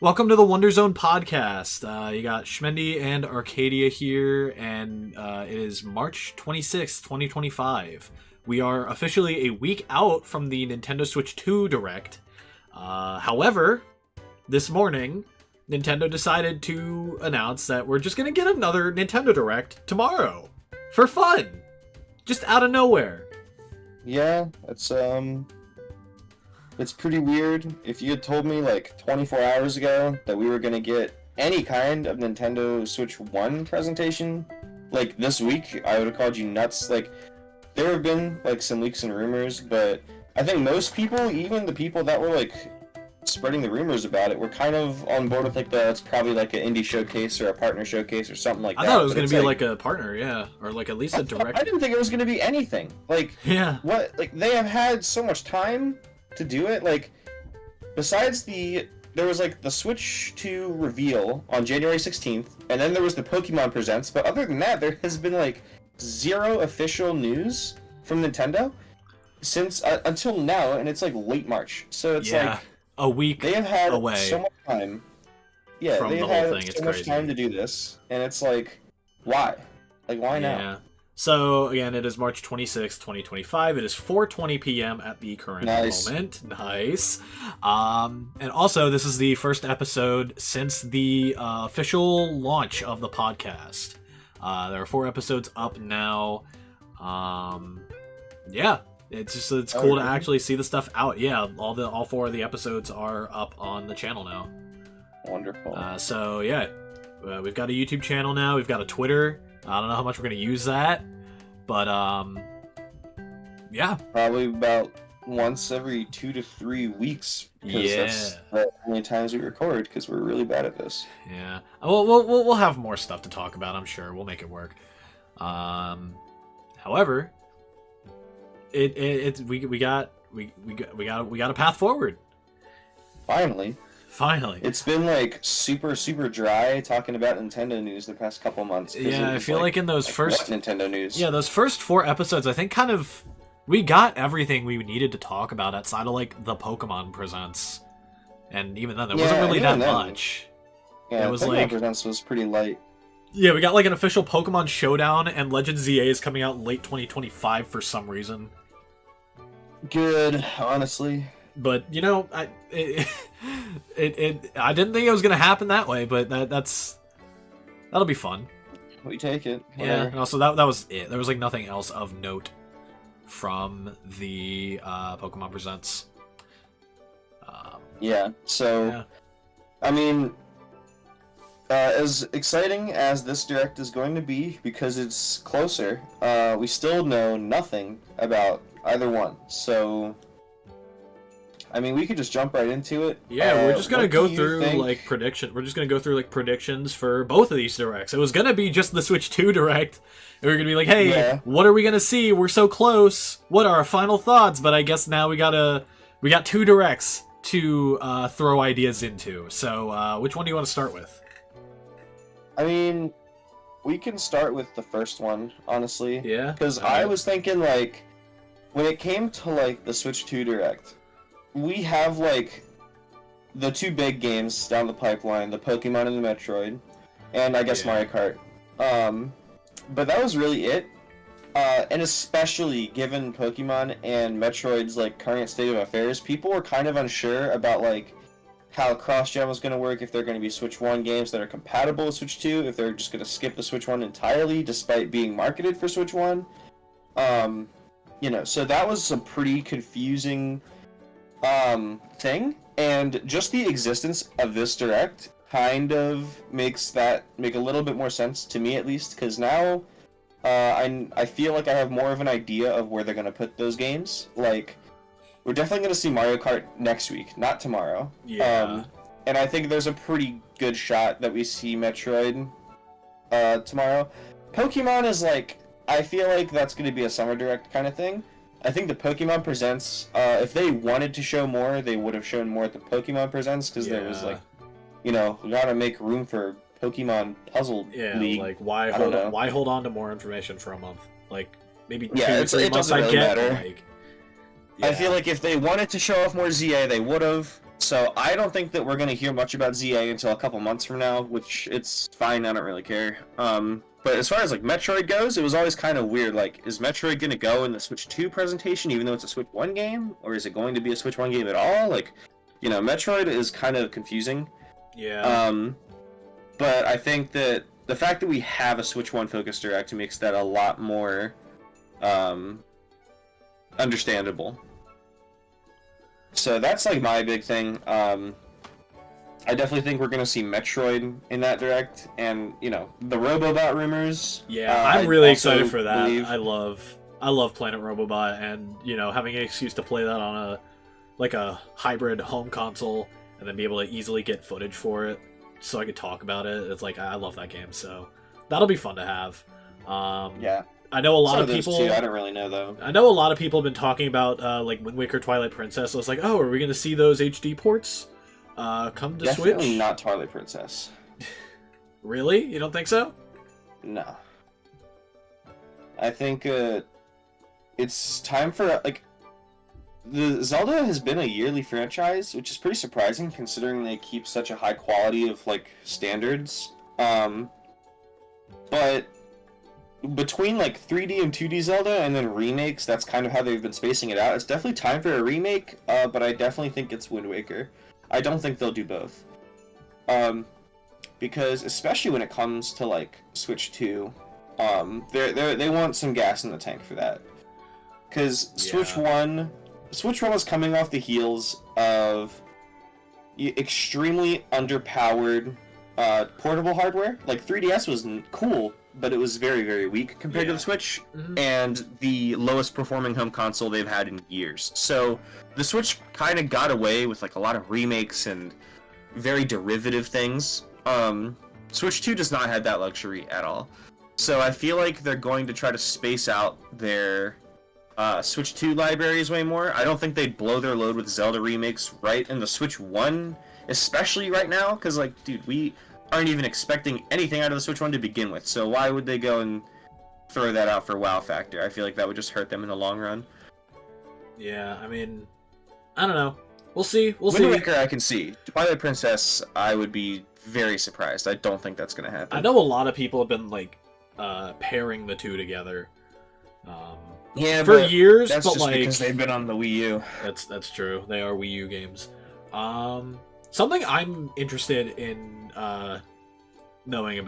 Welcome to the Wonder Zone podcast. You got Schmendy and Arcadia here, and it is March 26th, 2025. We are officially a week out from the Nintendo Switch 2 Direct. However, this morning, Nintendo decided to announce that we're just going to get another Nintendo Direct tomorrow. For fun! Just out of nowhere. Yeah, it's pretty weird. If you had told me like 24 hours ago that we were going to get any kind of Nintendo Switch 1 presentation like this week, I would have called you nuts. Like, there have been like some leaks and rumors, but I think most people, even the people that were like spreading the rumors about it, were kind of on board with like it's probably like an indie showcase or a partner showcase or something like that. I thought it was going to be like a partner, yeah, or like at least a direct. I didn't think it was going to be anything. Like, yeah, what? Like, they have had so much time to do it. Like, besides there was like the Switch 2 reveal on January 16th, and then there was the Pokemon Presents, but other than that, there has been like zero official news from Nintendo since until now, and it's like late March. So it's like a week they have had away so much time. Yeah, from they've the whole had thing. It's so much crazy. time to do this, and it's like, why? Like, why now? Yeah. So, again, it is March 26th, 2025. It is 4:20 p.m. at the current moment. Nice. And also, this is the first episode since the official launch of the podcast. There are 4 episodes up now. Yeah, it's cool to actually see the stuff out. Yeah, all 4 of the episodes are up on the channel now. Wonderful. So, yeah, we've got a YouTube channel now. We've got a Twitter. I don't know how much we're going to use that, but, yeah. Probably about once every 2 to 3 weeks, because that's the only times we record, because we're really bad at this. Yeah. We'll have more stuff to talk about, I'm sure. We'll make it work. However, we got a path forward. Finally. It's been like super dry talking about Nintendo news the past couple months. Yeah, I feel like in those first Nintendo news. Yeah, those first 4 episodes, I think kind of we got everything we needed to talk about outside of like the Pokemon Presents. And even then there wasn't really that much. Yeah, it was Pokemon like Presents was pretty light. Yeah, we got like an official Pokemon Showdown, and Legend ZA is coming out late 2025 for some reason. Good, honestly. But you know, I didn't think it was gonna happen that way, but that'll be fun. We take it. Whatever. Yeah. And also that was it. There was like nothing else of note from the Pokemon Presents. I mean, as exciting as this Direct is going to be, because it's closer, we still know nothing about either one. So, I mean, we could just jump right into it. Yeah, we're just gonna go through like prediction. We're just gonna go through like predictions for both of these directs. It was gonna be just the Switch 2 Direct. And we're gonna be like, hey, what are we gonna see? We're so close. What are our final thoughts? But I guess now we got 2 directs to throw ideas into. So, which one do you want to start with? I mean, we can start with the first one, honestly. Yeah. Because I was thinking, like, when it came to like the Switch 2 Direct, we have like the 2 big games down the pipeline, the Pokemon and the Metroid, and I guess Mario Kart. But that was really it. And especially given Pokemon and Metroid's like current state of affairs, people were kind of unsure about like how cross-gen was going to work, if they're going to be Switch 1 games that are compatible with Switch 2, if they're just going to skip the Switch 1 entirely despite being marketed for Switch 1. You know, so that was a pretty confusing thing, and just the existence of this Direct kind of makes that make a little bit more sense to me, at least, because now I feel like I have more of an idea of where they're going to put those games. Like, we're definitely going to see Mario Kart next week, not tomorrow. Yeah. And I think there's a pretty good shot that we see Metroid tomorrow. Pokemon is like, I feel like that's going to be a Summer Direct kind of thing. I think the Pokemon Presents, if they wanted to show more, they would have shown more at the Pokemon Presents, because there was like, you know, we gotta make room for Pokemon Puzzle League. Like why hold on to more information for a month? Like maybe 2 or 3 months really I get. Matter. Like, I feel like if they wanted to show off more ZA, they would have. So I don't think that we're going to hear much about ZA until a couple months from now, which it's fine. I don't really care. But as far as like Metroid goes, it was always kind of weird. Like, is Metroid going to go in the Switch 2 presentation, even though it's a Switch 1 game, or is it going to be a Switch 1 game at all? Like, Metroid is kind of confusing. Yeah. But I think that the fact that we have a Switch 1 focused direct makes that a lot more understandable. So that's like my big thing. I definitely think we're gonna see Metroid in that direct, and the Robobot rumors. Yeah, I'm really excited for that. I love Planet Robobot, and having an excuse to play that on a hybrid home console, and then be able to easily get footage for it, so I could talk about it. It's like I love that game, so that'll be fun to have. Yeah. I know a lot of people. Two, I don't really know though. I know a lot of people have been talking about like Wind Waker, Twilight Princess. So it's like, oh, are we going to see those HD ports come to Switch? Definitely not Twilight Princess. Really? You don't think so? No. I think it's time for the Zelda has been a yearly franchise, which is pretty surprising considering they keep such a high quality of standards. But between 3D and 2D Zelda and then remakes, that's kind of how they've been spacing it out. It's definitely time for a remake, but I definitely think it's Wind Waker. I don't think they'll do both. Because especially when it comes to Switch 2, they want some gas in the tank for that. Because Switch 1 was coming off the heels of extremely underpowered portable hardware. 3DS was cool, but it was very, very weak compared to the Switch, and the lowest performing home console they've had in years. So the Switch kind of got away with a lot of remakes and very derivative things. Switch 2 does not have that luxury at all. So I feel like they're going to try to space out their Switch 2 libraries way more. I don't think they'd blow their load with Zelda remakes right in the Switch 1, especially right now, because dude, we aren't even expecting anything out of the Switch 1 to begin with, so why would they go and throw that out for wow factor? I feel like that would just hurt them in the long run. Yeah, I mean, I don't know. We'll see. Wind Waker I can see. Twilight Princess, I would be very surprised. I don't think that's going to happen. I know a lot of people have been pairing the two together. Yeah, for years, that's but just because they've been on the Wii U. That's true. They are Wii U games. Something I'm interested in knowing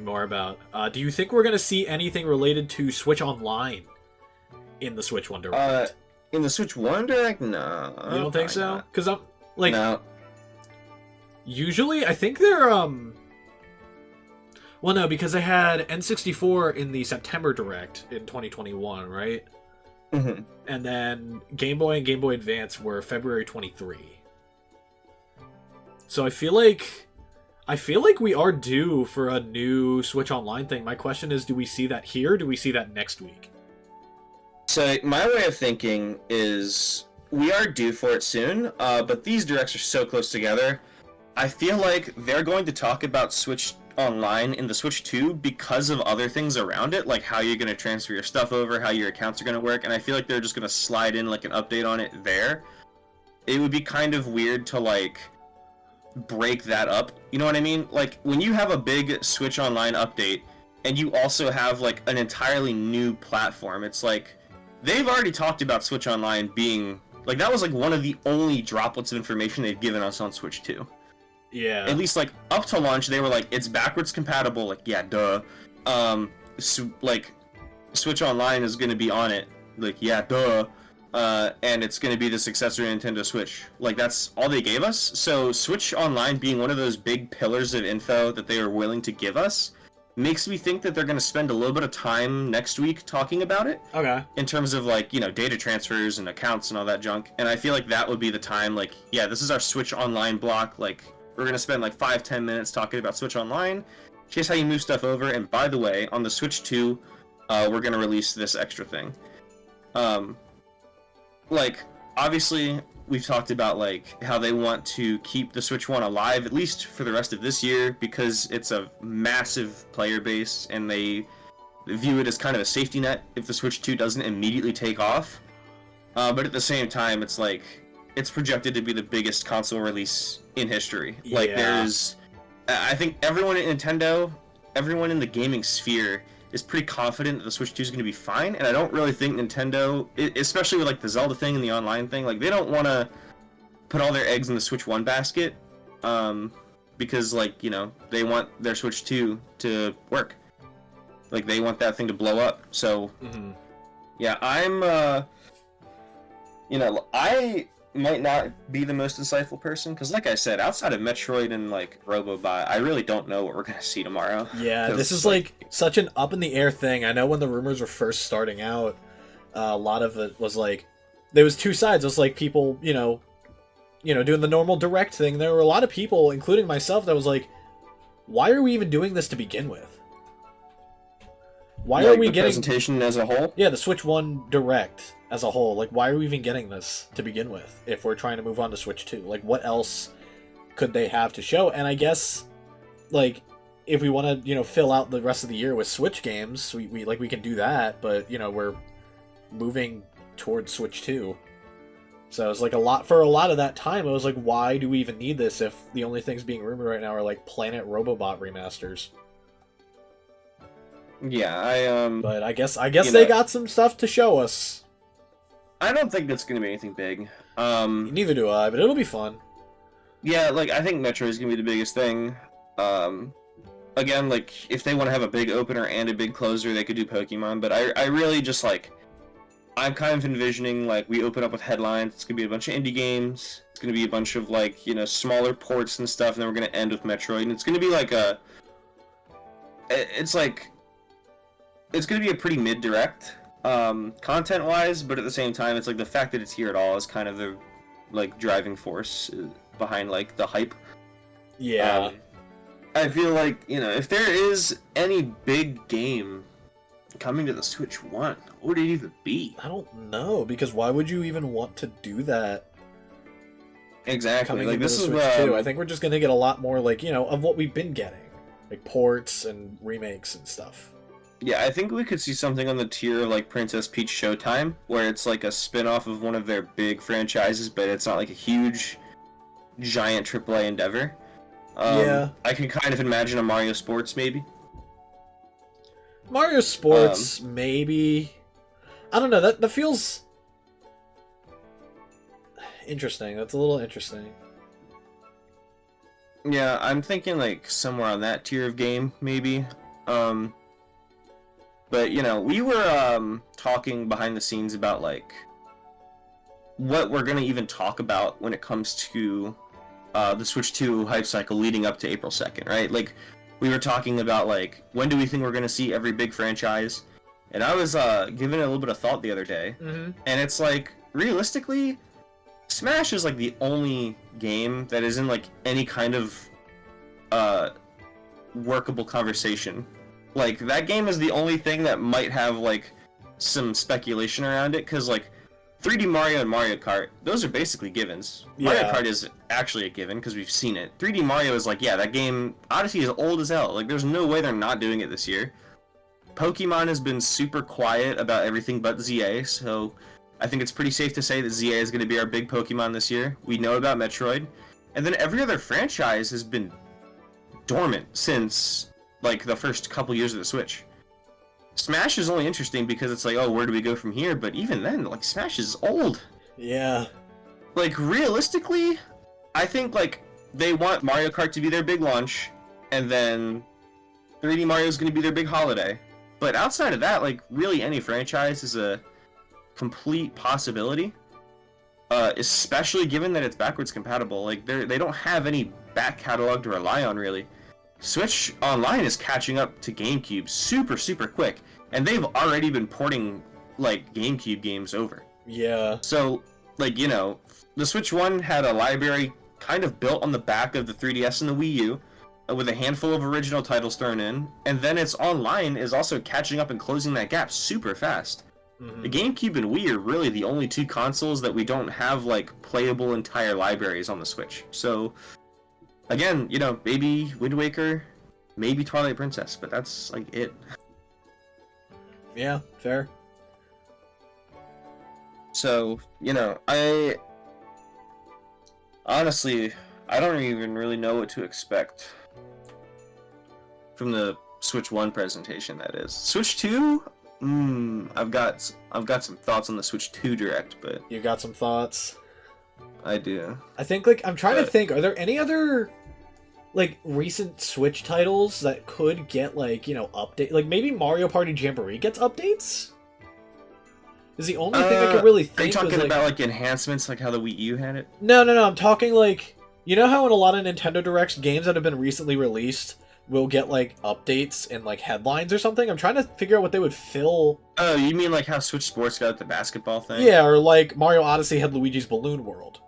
more about. Do you think we're gonna see anything related to Switch Online in the Switch 1 Direct? In the Switch 1 Direct, no. You don't think so? Because I'm no. Usually, I think they're well, no, because they had N64 in the September Direct in 2021, right? Mm-hmm. And then Game Boy and Game Boy Advance were February 23. So I feel like we are due for a new Switch Online thing. My question is, do we see that here? Or do we see that next week? So my way of thinking is we are due for it soon, but these directs are so close together. I feel like they're going to talk about Switch Online in the Switch 2 because of other things around it, like how you're going to transfer your stuff over, how your accounts are going to work, and I feel like they're just going to slide in an update on it there. It would be kind of weird to break that up, you know what I mean? When you have a big Switch Online update and you also have an entirely new platform, it's they've already talked about Switch Online being that was one of the only droplets of information they've given us on Switch 2. Yeah. At least up to launch, they were it's backwards compatible. Yeah, duh. Switch Online is gonna be on it. Yeah, duh. And it's gonna be the successor to Nintendo Switch. That's all they gave us. So Switch Online being one of those big pillars of info that they are willing to give us makes me think that they're gonna spend a little bit of time next week talking about it. Okay. In terms of data transfers and accounts and all that junk. And I feel like that would be the time. Yeah, this is our Switch Online block. We're going to spend 5-10 minutes talking about Switch Online. Here's how you move stuff over. And by the way, on the Switch 2, we're going to release this extra thing. Obviously, we've talked about, how they want to keep the Switch 1 alive, at least for the rest of this year, because it's a massive player base, and they view it as kind of a safety net if the Switch 2 doesn't immediately take off. But at the same time, it's it's projected to be the biggest console release in history. Like, Yeah. I think everyone at Nintendo, everyone in the gaming sphere is pretty confident that the Switch 2 is going to be fine, and I don't really think Nintendo, especially with like the Zelda thing and the online thing, like they don't want to put all their eggs in the Switch 1 basket, because like, you know, they want their Switch 2 to work. Like they want that thing to blow up. So yeah, I'm you know, I might not be the most insightful person because, like I said, outside of Metroid and like Robobot, I really don't know what we're gonna see tomorrow. Yeah, this is like such an up in the air thing. I know when the rumors were first starting out, a lot of it was like there was two sides. It was like people, doing the normal direct thing. There were a lot of people, including myself, that was like, "Why are we even doing this to begin with? Why are we getting presentation as a whole?" Yeah, the Switch 1 Direct as a whole. Like, why are we even getting this to begin with if we're trying to move on to Switch 2? Like, what else could they have to show? And I guess, like, if we want to, fill out the rest of the year with Switch games, we can do that, but, we're moving towards Switch 2. So it's like for a lot of that time, I was like, why do we even need this if the only things being rumored right now are, like, Planet Robobot remasters? Yeah, But I guess they got some stuff to show us. I don't think that's gonna be anything big. Neither do I, but it'll be fun. Yeah, like I think Metro is gonna be the biggest thing. Again, like if they want to have a big opener and a big closer, they could do Pokemon. But I really just like, I'm kind of envisioning like we open up with headlines. It's gonna be a bunch of indie games. It's gonna be a bunch of like smaller ports and stuff, and then we're gonna end with Metroid. And it's gonna be like it's gonna be a pretty mid direct. Content wise, but at the same time, it's like the fact that it's here at all is kind of the like driving force behind like the hype. Yeah. I feel like, if there is any big game coming to the Switch 1, what would it even be? I don't know, because why would you even want to do that? Exactly. Coming like into this the is Switch 2. I think we're just gonna get a lot more like, of what we've been getting. Like ports and remakes and stuff. Yeah, I think we could see something on the tier of like Princess Peach Showtime, where it's like a spin-off of one of their big franchises, but it's not like a huge, giant AAA endeavor. Yeah. I can kind of imagine a Mario Sports, maybe. Mario Sports, maybe. I don't know, that feels interesting. That's a little interesting. Yeah, I'm thinking like somewhere on that tier of game, maybe. But, we were talking behind the scenes about, like, what we're going to even talk about when it comes to the Switch 2 hype cycle leading up to April 2nd, right? Like, we were talking about, like, when do we think we're going to see every big franchise? And I was giving it a little bit of thought the other day. And it's like, realistically, Smash is, like, the only game that is in, like, any kind of workable conversation. Like, that game is the only thing that might have, like, some speculation around it, because, like, 3D Mario and Mario Kart, those are basically givens. Yeah. Mario Kart is actually a given, because we've seen it. 3D Mario is like, yeah, that game, Odyssey is old as hell. Like, there's no way they're not doing it this year. Pokemon has been super quiet about everything but ZA, so I think it's pretty safe to say that ZA is going to be our big Pokemon this year. We know about Metroid. And then every other franchise has been dormant since like the first couple years of the Switch. Smash is only interesting because it's like, oh, where do we go from here? But even then, like, Smash is old. Yeah. Like, realistically, I think, like, they want Mario Kart to be their big launch, and then 3D Mario is going to be their big holiday. But outside of that, like, really any franchise is a complete possibility, especially given that it's backwards compatible. Like, they don't have any back catalog to rely on, really. Switch Online is catching up to GameCube super, super quick, and they've already been porting, like, GameCube games over. Yeah. So, like, the Switch 1 had a library kind of built on the back of the 3DS and the Wii U, with a handful of original titles thrown in, and then its online is also catching up and closing that gap super fast. The GameCube and Wii are really the only two consoles that we don't have, like, playable entire libraries on the Switch. So, again, maybe Wind Waker, maybe Twilight Princess, but that's, like, it. Yeah, fair. So, Honestly, I don't even really know what to expect from the Switch 1 presentation, that is. Switch 2? I've got some thoughts on the Switch 2 Direct, but You got some thoughts? I do. I think, like, I'm trying to But think, are there any other, like, recent Switch titles that could get, like, you know, update? Like, maybe Mario Party Jamboree gets updates? Is the only thing I could really think are you talking was, about like enhancements, like how the Wii U had it? No, I'm talking, like, you know how in a lot of Nintendo Directs, games that have been recently released will get, like, updates and, like, headlines or something? I'm trying to figure out what they would fill. Oh, you mean like how Switch Sports got the basketball thing? Yeah, or, like, Mario Odyssey had Luigi's Balloon World.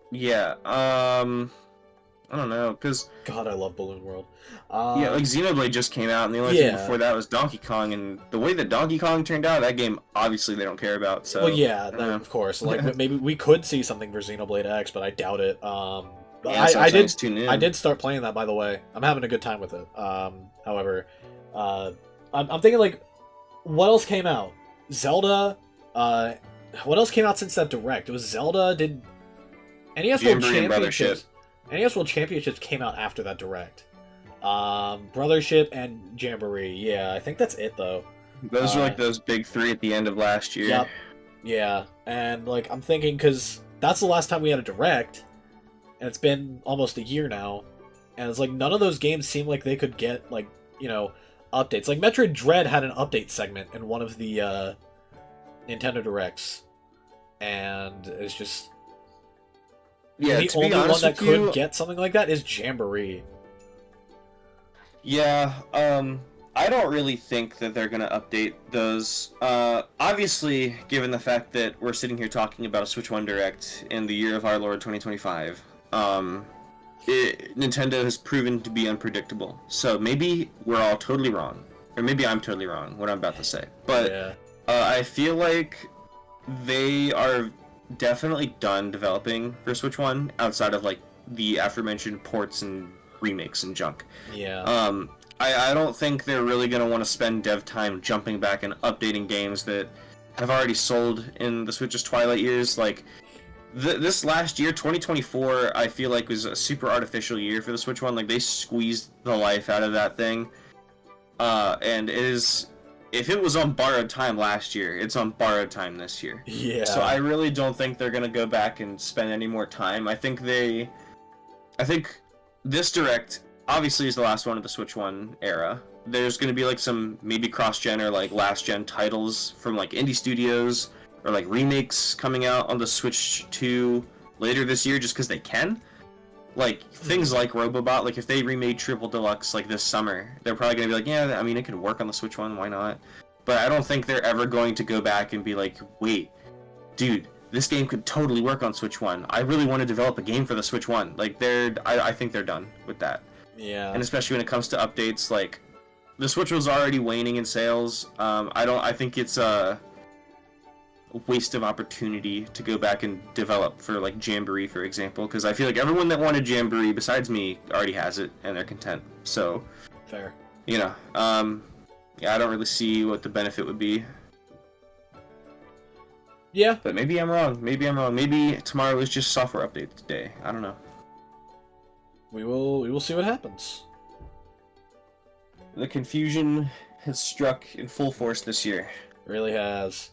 Yeah, I don't know, because God, I love Balloon World. yeah, like Xenoblade just came out, and the only thing Yeah. before that was Donkey Kong, and the way that Donkey Kong turned out, that game obviously they don't care about. So Well, yeah, of course. Like, maybe we could see something for Xenoblade X, but I doubt it. yeah, I did. tune in. I did start playing that, by the way. I'm having a good time with it. However, I'm thinking, like, what else came out? Zelda. What else came out since that Direct? It was Zelda. Did NES World Jamboree and Championships? NES World Championships came out after that Direct. Brothership and Jamboree. Yeah, I think that's it though. Those are like those big three at the end of last year. Yep. Yeah, and like I'm thinking because that's the last time we had a Direct, and it's been almost a year now, and it's like none of those games seem like they could get like updates. Like Metroid Dread had an update segment in one of the Nintendo Directs, and it's just the to be only honest one that with you, could get something like that is Jamboree. Yeah, I don't really think that they're gonna update those. Obviously, given the fact that we're sitting here talking about a Switch 1 Direct in the year of our Lord 2025, Nintendo has proven to be unpredictable. So maybe we're all totally wrong, or maybe I'm totally wrong what I'm about to say. But Yeah. I feel like they are definitely done developing for Switch 1 outside of like the aforementioned ports and remakes and junk. Yeah. I don't think they're really going to want to spend dev time jumping back and updating games that have already sold in the Switch's twilight years. Like, this last year, 2024, I feel like was a super artificial year for the Switch 1. Like, they squeezed the life out of that thing. And it is... If it was on borrowed time last year, it's on borrowed time this year. Yeah. So I really don't think they're going to go back and spend any more time. I think this Direct obviously is the last one of the Switch 1 era. There's going to be like some maybe cross-gen or like last-gen titles from like indie studios or like remakes coming out on the Switch 2 later this year just because they can. Like things like Robobot, like if they remade Triple Deluxe like this summer, they're probably going to be like, yeah, I mean it could work on the Switch 1, why not? But I don't think they're ever going to go back and be like, wait, dude, this game could totally work on Switch 1. I really want to develop a game for the Switch 1. Like, I think they're done with that. Yeah. And especially when it comes to updates, like, the Switch was already waning in sales. I think it's a waste of opportunity to go back and develop for, like, Jamboree, for example, because I feel like everyone that wanted Jamboree, besides me, already has it, and they're content. So, Fair. yeah, I don't really see what the benefit would be. Yeah. But maybe I'm wrong. Maybe tomorrow is just software update day. I don't know. We will see what happens. The confusion has struck in full force this year. It really has.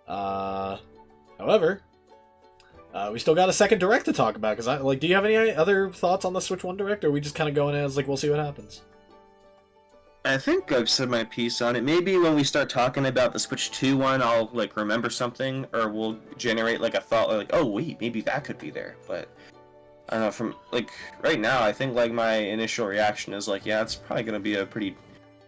However, we still got a second Direct to talk about. Do you have any other thoughts on the Switch 1 Direct, or are we just kind of going as like we'll see what happens? I think I've said my piece on it. Maybe when we start talking about the Switch 2 one, I'll like remember something, or we'll generate like a thought, like, oh wait, maybe that could be there. But I don't know. From like right now, I think like my initial reaction is like, yeah, it's probably gonna be a pretty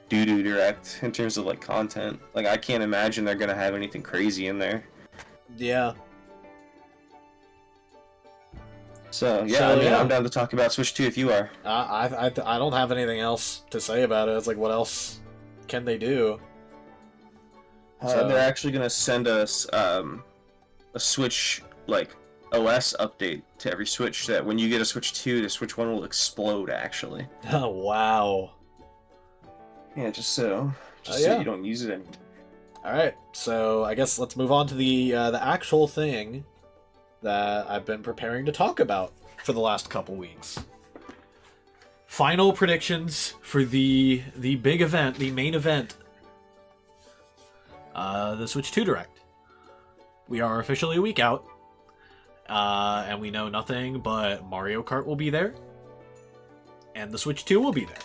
doo-doo Direct in terms of like content. Like I can't imagine they're gonna have anything crazy in there. Yeah. So yeah, I mean, I'm down to talk about Switch 2 if you are. I don't have anything else to say about it. It's like, what else can they do? They're actually gonna send us a Switch like OS update to every Switch. That when you get a Switch 2, the Switch 1 will explode. Actually. Oh wow. Yeah, just so you don't use it anymore. All right, so I guess let's move on to the actual thing. that I've been preparing to talk about for the last couple weeks. Final predictions for the big event, the main event, the Switch 2 Direct. We are officially a week out, and we know nothing but Mario Kart will be there, and the Switch 2 will be there.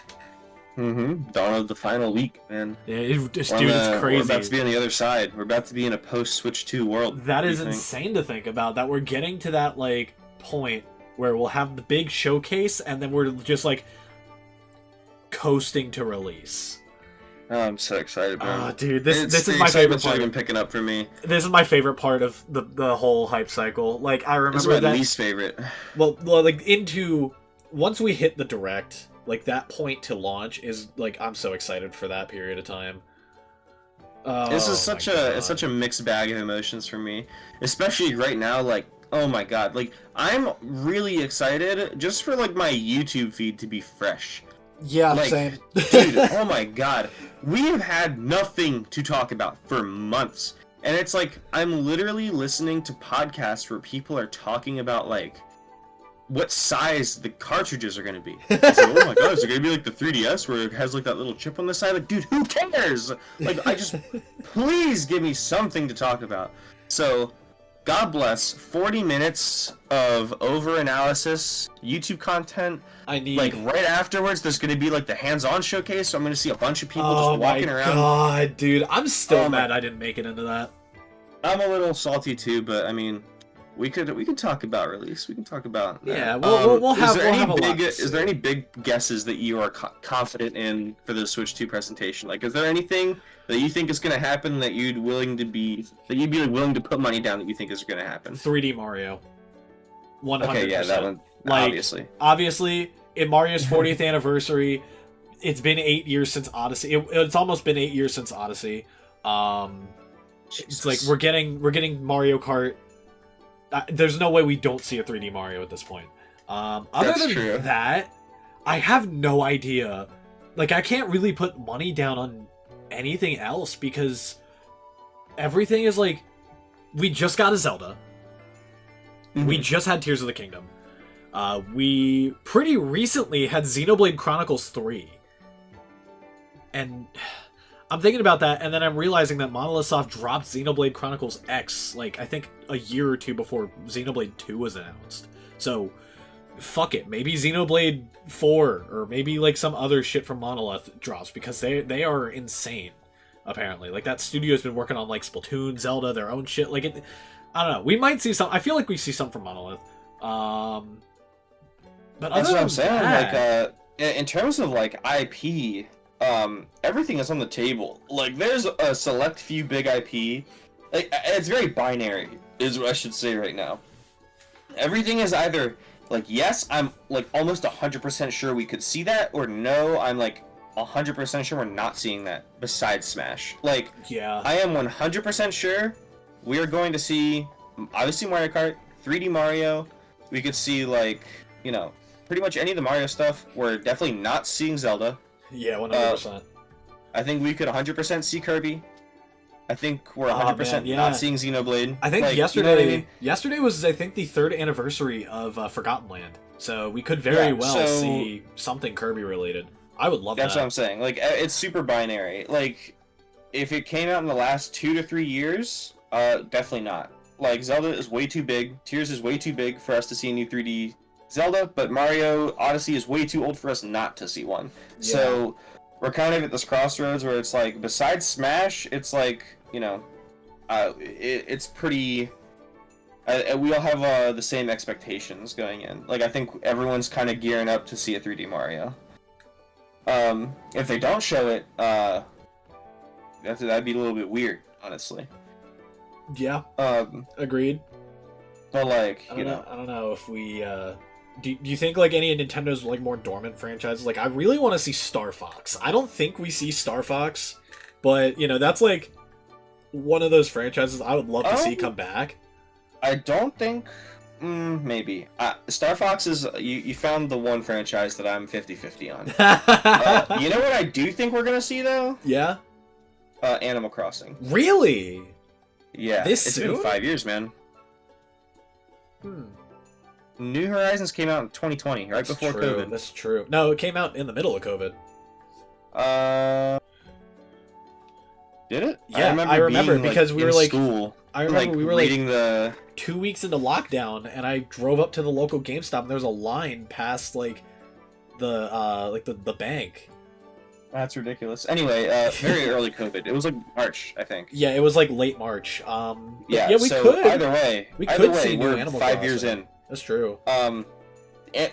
Dawn of the final week, man. Yeah, it's crazy. We're about to be on the other side. We're about to be in a post-Switch 2 world. That is insane to think about, that we're getting to that, like, point where we'll have the big showcase, and then we're just, like, coasting to release. Oh, I'm so excited, man. Oh, dude, this is my favorite part. Been picking up for me. This is my favorite part of the whole hype cycle. Like, I remember this is my least favorite. Well, like, once we hit the Direct, like, that point to launch is, like, I'm so excited for that period of time. This is it's such a mixed bag of emotions for me, especially right now. Like, oh my god, like, I'm really excited just for, like, my YouTube feed to be fresh. Yeah, like, same. Dude, oh my god, we have had nothing to talk about for months, and it's like I'm literally listening to podcasts where people are talking about, like, what size the cartridges are going to be. Like, oh my god, is it going to be like the 3DS where it has, like, that little chip on the side? Like, dude, who cares? Like, please give me something to talk about. So, God bless, 40 minutes of over-analysis, YouTube content. Like, right afterwards, there's going to be, like, the hands-on showcase, so I'm going to see a bunch of people just walking around. Oh my god, dude, I'm still mad I didn't make it into that. I'm a little salty too, but I mean, we could talk about release. We can talk about that. Yeah, we'll have a lot. Is there any big guesses that you are confident in for the Switch 2 presentation? Like, is there anything that you think is going to happen that you'd be willing to put money down that you think is going to happen? 3D Mario. 100%. Okay, yeah, that one. Like, obviously, in Mario's 40th anniversary, it's been 8 years since Odyssey. It's almost been 8 years since Odyssey. It's like we're getting Mario Kart. There's no way we don't see a 3D Mario at this point. Other than that, I have no idea. Like, I can't really put money down on anything else because everything is like, we just got a Zelda. We just had Tears of the Kingdom. We pretty recently had Xenoblade Chronicles 3. And I'm thinking about that, and then I'm realizing that Monolith Soft dropped Xenoblade Chronicles X, like, I think a year or two before Xenoblade 2 was announced. So, fuck it. Maybe Xenoblade 4, or maybe, like, some other shit from Monolith drops, because they are insane, apparently. Like, that studio's been working on, like, Splatoon, Zelda, their own shit. Like, I don't know. We might see some. I feel like we see some from Monolith. But that's what I'm saying. Like, in terms of, like, IP, everything is on the table. Like, there's a select few big IP. Like, it's very binary, is what I should say right now. Everything is either, like, yes, I'm, like, almost 100% sure we could see that, or no, I'm, like, 100% sure we're not seeing that, besides Smash. Like, yeah, I am 100% sure we are going to see, obviously, Mario Kart, 3D Mario. We could see, like, you know, pretty much any of the Mario stuff. We're definitely not seeing Zelda. Yeah, 100%. I think we could 100% see Kirby. I think we're 100% not seeing Xenoblade. I think, like, yesterday was, I think, the 3rd anniversary of Forgotten Land. So we could very well see something Kirby related. I would love that. That's what I'm saying. Like, it's super binary. Like, if it came out in the last 2 to 3 years, definitely not. Like, Zelda is way too big. Tears is way too big for us to see a new 3D Zelda, but Mario Odyssey is way too old for us not to see one. Yeah. So we're kind of at this crossroads where it's like, besides Smash, it's like, you know, it's pretty. We all have the same expectations going in. Like, I think everyone's kind of gearing up to see a 3D Mario. If they don't show it, that'd be a little bit weird, honestly. Yeah. Agreed. But, like, I don't know if we. Do you think, like, any of Nintendo's, like, more dormant franchises? Like, I really want to see Star Fox. I don't think we see Star Fox, but, you know, that's, like, one of those franchises I would love to see come back. I don't think. Maybe. Star Fox is. You found the one franchise that I'm 50-50 on. You know what I do think we're gonna see, though? Yeah? Animal Crossing. Really? Yeah. It's been 5 years, man. New Horizons came out in 2020, right before COVID. That's true. No, it came out in the middle of COVID. Did it? Yeah, I remember being, because we were like school. I remember we were reading the 2 weeks into lockdown, and I drove up to the local GameStop, and there was a line past the bank. That's ridiculous. Anyway, very early COVID. It was like March, I think. Yeah, it was like late March. Yeah, we so could. Either way, See new we're Animal 5 Crossing. years in. That's true.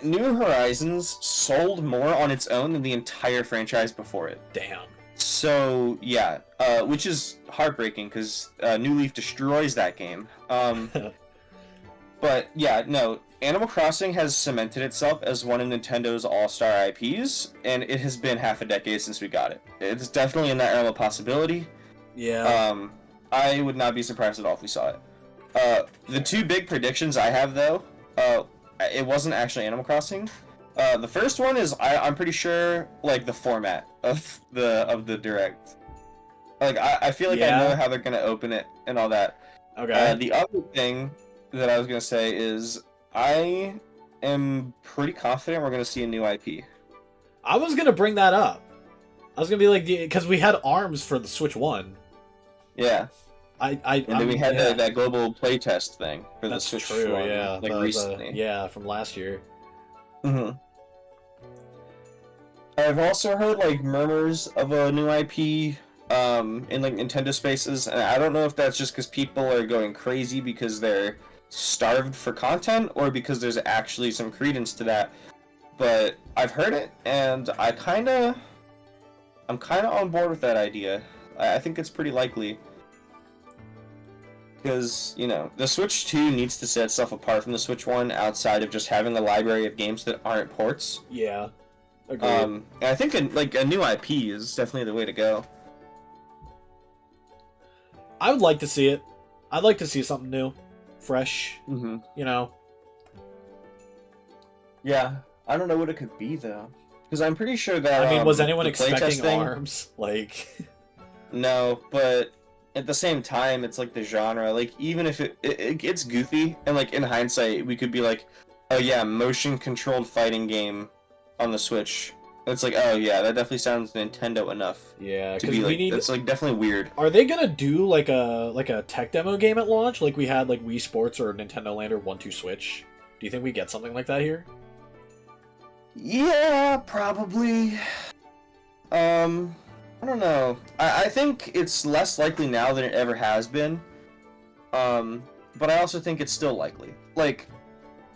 New Horizons sold more on its own than the entire franchise before it. Damn. So yeah, which is heartbreaking because New Leaf destroys that game. But yeah, no, Animal Crossing has cemented itself as one of Nintendo's all-star IPs, and it has been half a decade since we got it. It's definitely in that realm of possibility. Yeah. I would not be surprised at all if we saw it. The two big predictions I have, though, it wasn't actually Animal Crossing. The first one is I'm pretty sure like the format of the direct. Like I feel like I know how they're gonna open it and all that. Okay. The other thing that I was gonna say is I am pretty confident we're gonna see a new IP. I was gonna bring that up. I was gonna be like, because we had ARMS for the Switch 1. Yeah. And then we had that global playtest thing for the Switch 1. Yeah. Recently. From last year. Mm-hmm. I've also heard like murmurs of a new IP in like Nintendo spaces, and I don't know if that's just because people are going crazy because they're starved for content or because there's actually some credence to that. But I've heard it, and I'm kind of on board with that idea. I think it's pretty likely. Because, you know, the Switch 2 needs to set itself apart from the Switch 1 outside of just having a library of games that aren't ports. Yeah. Agreed. And I think a new IP is definitely the way to go. I would like to see it. I'd like to see something new. Fresh. Mm-hmm. You know? Yeah. I don't know what it could be, though. Because I'm pretty sure that... I mean, was anyone expecting ARMS? Like... No, but... At the same time, it's like the genre. Like, even if it gets goofy, and like in hindsight, we could be like, oh yeah, motion-controlled fighting game on the Switch. It's like, oh yeah, that definitely sounds Nintendo enough. Yeah, to be like, it's like definitely weird. Are they gonna do like a tech demo game at launch, like we had like Wii Sports or Nintendo Land or 1-2 Switch? Do you think we get something like that here? Yeah, probably. I don't know. I think it's less likely now than it ever has been. But I also think it's still likely. Like,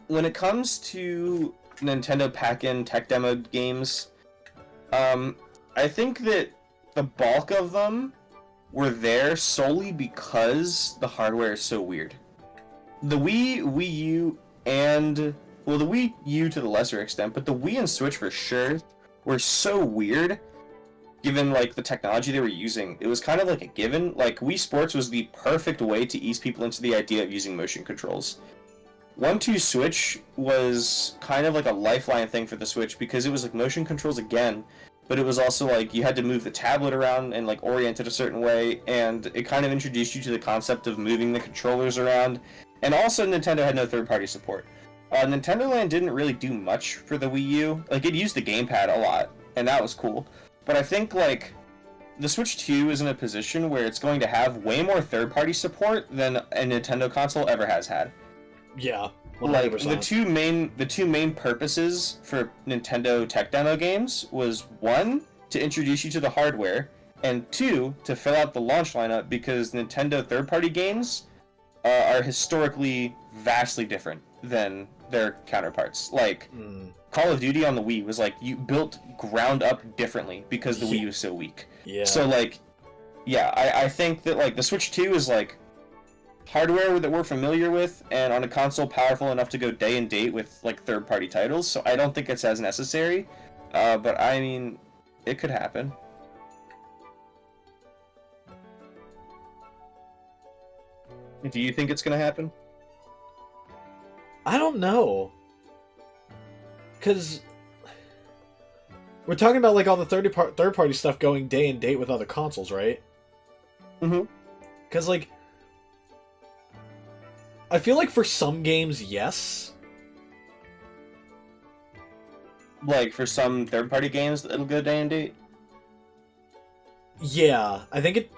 when it comes to Nintendo pack-in tech demo games, I think that the bulk of them were there solely because the hardware is so weird. The Wii U, and... Well, the Wii U to the lesser extent, but the Wii and Switch for sure were so weird. Given, like, the technology they were using, it was kind of like a given. Like, Wii Sports was the perfect way to ease people into the idea of using motion controls. 1-2 Switch was kind of like a lifeline thing for the Switch because it was like motion controls again, but it was also like you had to move the tablet around and like orient it a certain way, and it kind of introduced you to the concept of moving the controllers around. And also, Nintendo had no third-party support. Nintendo Land didn't really do much for the Wii U. Like, it used the gamepad a lot, and that was cool. But I think, like, the Switch 2 is in a position where it's going to have way more third-party support than a Nintendo console ever has had. Yeah, 100%. Like, the two main purposes for Nintendo tech demo games was, 1, to introduce you to the hardware, and 2, to fill out the launch lineup, because Nintendo third-party games are historically vastly different than their counterparts. Like, Call of Duty on the Wii was like, you built ground up differently because the Wii was so weak. Yeah. So, like, yeah, I think that, like, the Switch 2 is, like, hardware that we're familiar with, and on a console powerful enough to go day and date with, like, third-party titles, so I don't think it's as necessary. But, I mean, it could happen. Do you think it's gonna happen? I don't know. Because we're talking about like all the third-party stuff going day and date with other consoles, right? Mm-hmm. Because like I feel like for some games, yes. Like for some third-party games, it'll go day and date. Yeah, I think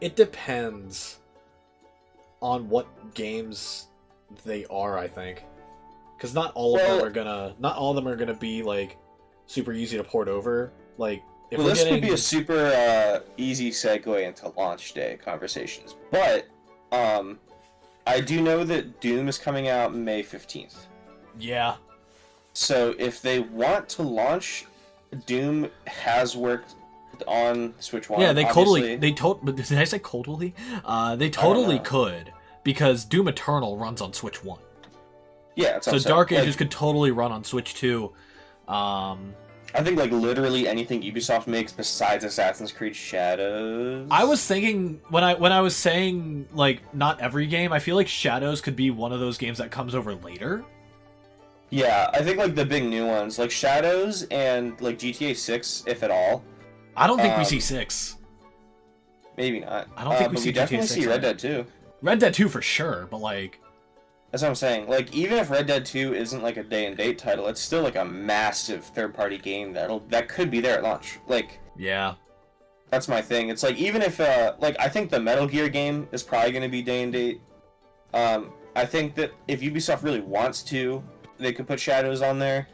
it depends on what games they are, I think. Because not all of them are gonna be like super easy to port over. Like if this could be a super easy segue into launch day conversations. But I do know that Doom is coming out May 15th. Yeah. So if they want to launch, Doom has worked on Switch 1. Yeah, did I say totally? They totally know. could, because Doom Eternal runs on Switch 1. Yeah, that's what So I'm saying. Dark Ages could totally run on Switch 2. I think like literally anything Ubisoft makes besides Assassin's Creed Shadows. I was thinking when I was saying like not every game, I feel like Shadows could be one of those games that comes over later. Yeah, I think like the big new ones, like Shadows and like GTA 6, if at all. I don't think we see 6. Maybe not. I don't think we but see we definitely GTA 6 see Red Dead 2. Red Dead 2 for sure, but like that's what I'm saying. Like even if Red Dead 2 isn't like a day and date title, it's still like a massive third-party game that could be there at launch. Like yeah. That's my thing. It's like even if like I think the Metal Gear game is probably going to be day and date. I think that if Ubisoft really wants to, they could put Shadows on there.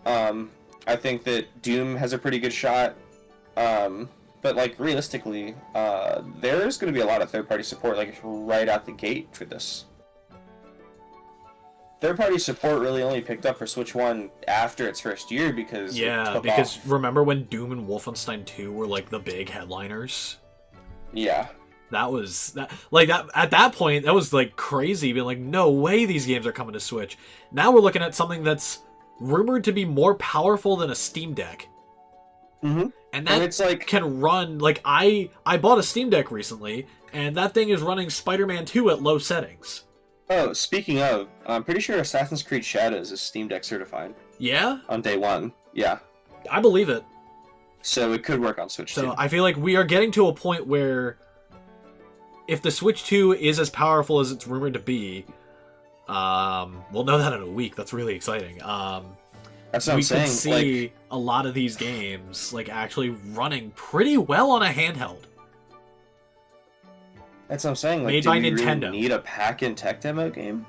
I think that Doom has a pretty good shot. But like realistically, there's going to be a lot of third-party support like right out the gate for this. Third-party support really only picked up for Switch 1 after its first year because remember when Doom and Wolfenstein 2 were like the big headliners? Yeah. That was that at that point that was like crazy, being like, no way these games are coming to Switch. Now we're looking at something that's rumored to be more powerful than a Steam Deck. Mm-hmm. And it's like can run like I bought a Steam Deck recently, and that thing is running Spider-Man 2 at low settings. Oh, speaking of, I'm pretty sure Assassin's Creed Shadows is Steam Deck certified. Yeah? On day one, yeah. I believe it. So it could work on Switch 2. So I feel like we are getting to a point where if the Switch 2 is as powerful as it's rumored to be, we'll know that in a week. That's really exciting. That's what I'm saying. We could see a lot of these games like actually running pretty well on a handheld. That's what I'm saying. Like, made by Nintendo. Really need a pack-in tech demo game?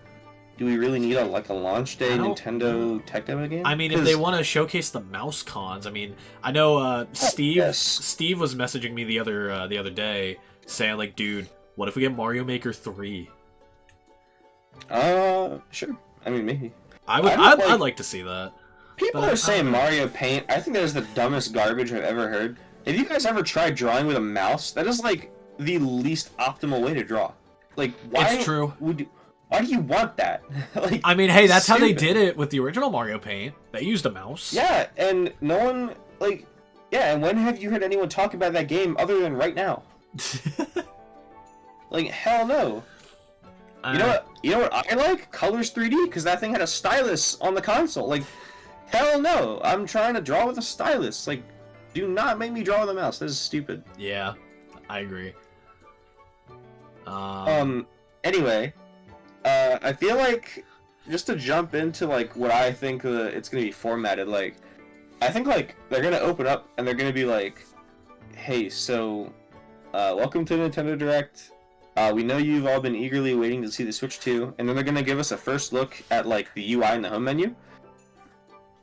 Do we really need a launch day Nintendo tech demo game? I mean, if they want to showcase the mouse cons, I mean, I know Steve was messaging me the other day saying like, dude, what if we get Mario Maker 3? Sure. I mean, maybe. I'd like to see that. People are saying Mario Paint. I think that is the dumbest garbage I've ever heard. Have you guys ever tried drawing with a mouse? That is like the least optimal way to draw. Like, why? It's true. Why do you want that? Like, I mean, hey, that's stupid. How they did it with the original Mario Paint. They used a mouse. Yeah, and no one and when have you heard anyone talk about that game other than right now? Like, hell no. You know what I like? Colors 3D, because that thing had a stylus on the console. Like, hell no. I'm trying to draw with a stylus. Like, do not make me draw with a mouse. This is stupid. Yeah, I agree. Anyway, I feel like just to jump into like what I think it's gonna be formatted. Like, I think like they're gonna open up and they're gonna be like, "Hey, so, welcome to Nintendo Direct. We know you've all been eagerly waiting to see the Switch 2, and then they're gonna give us a first look at like the UI and the home menu,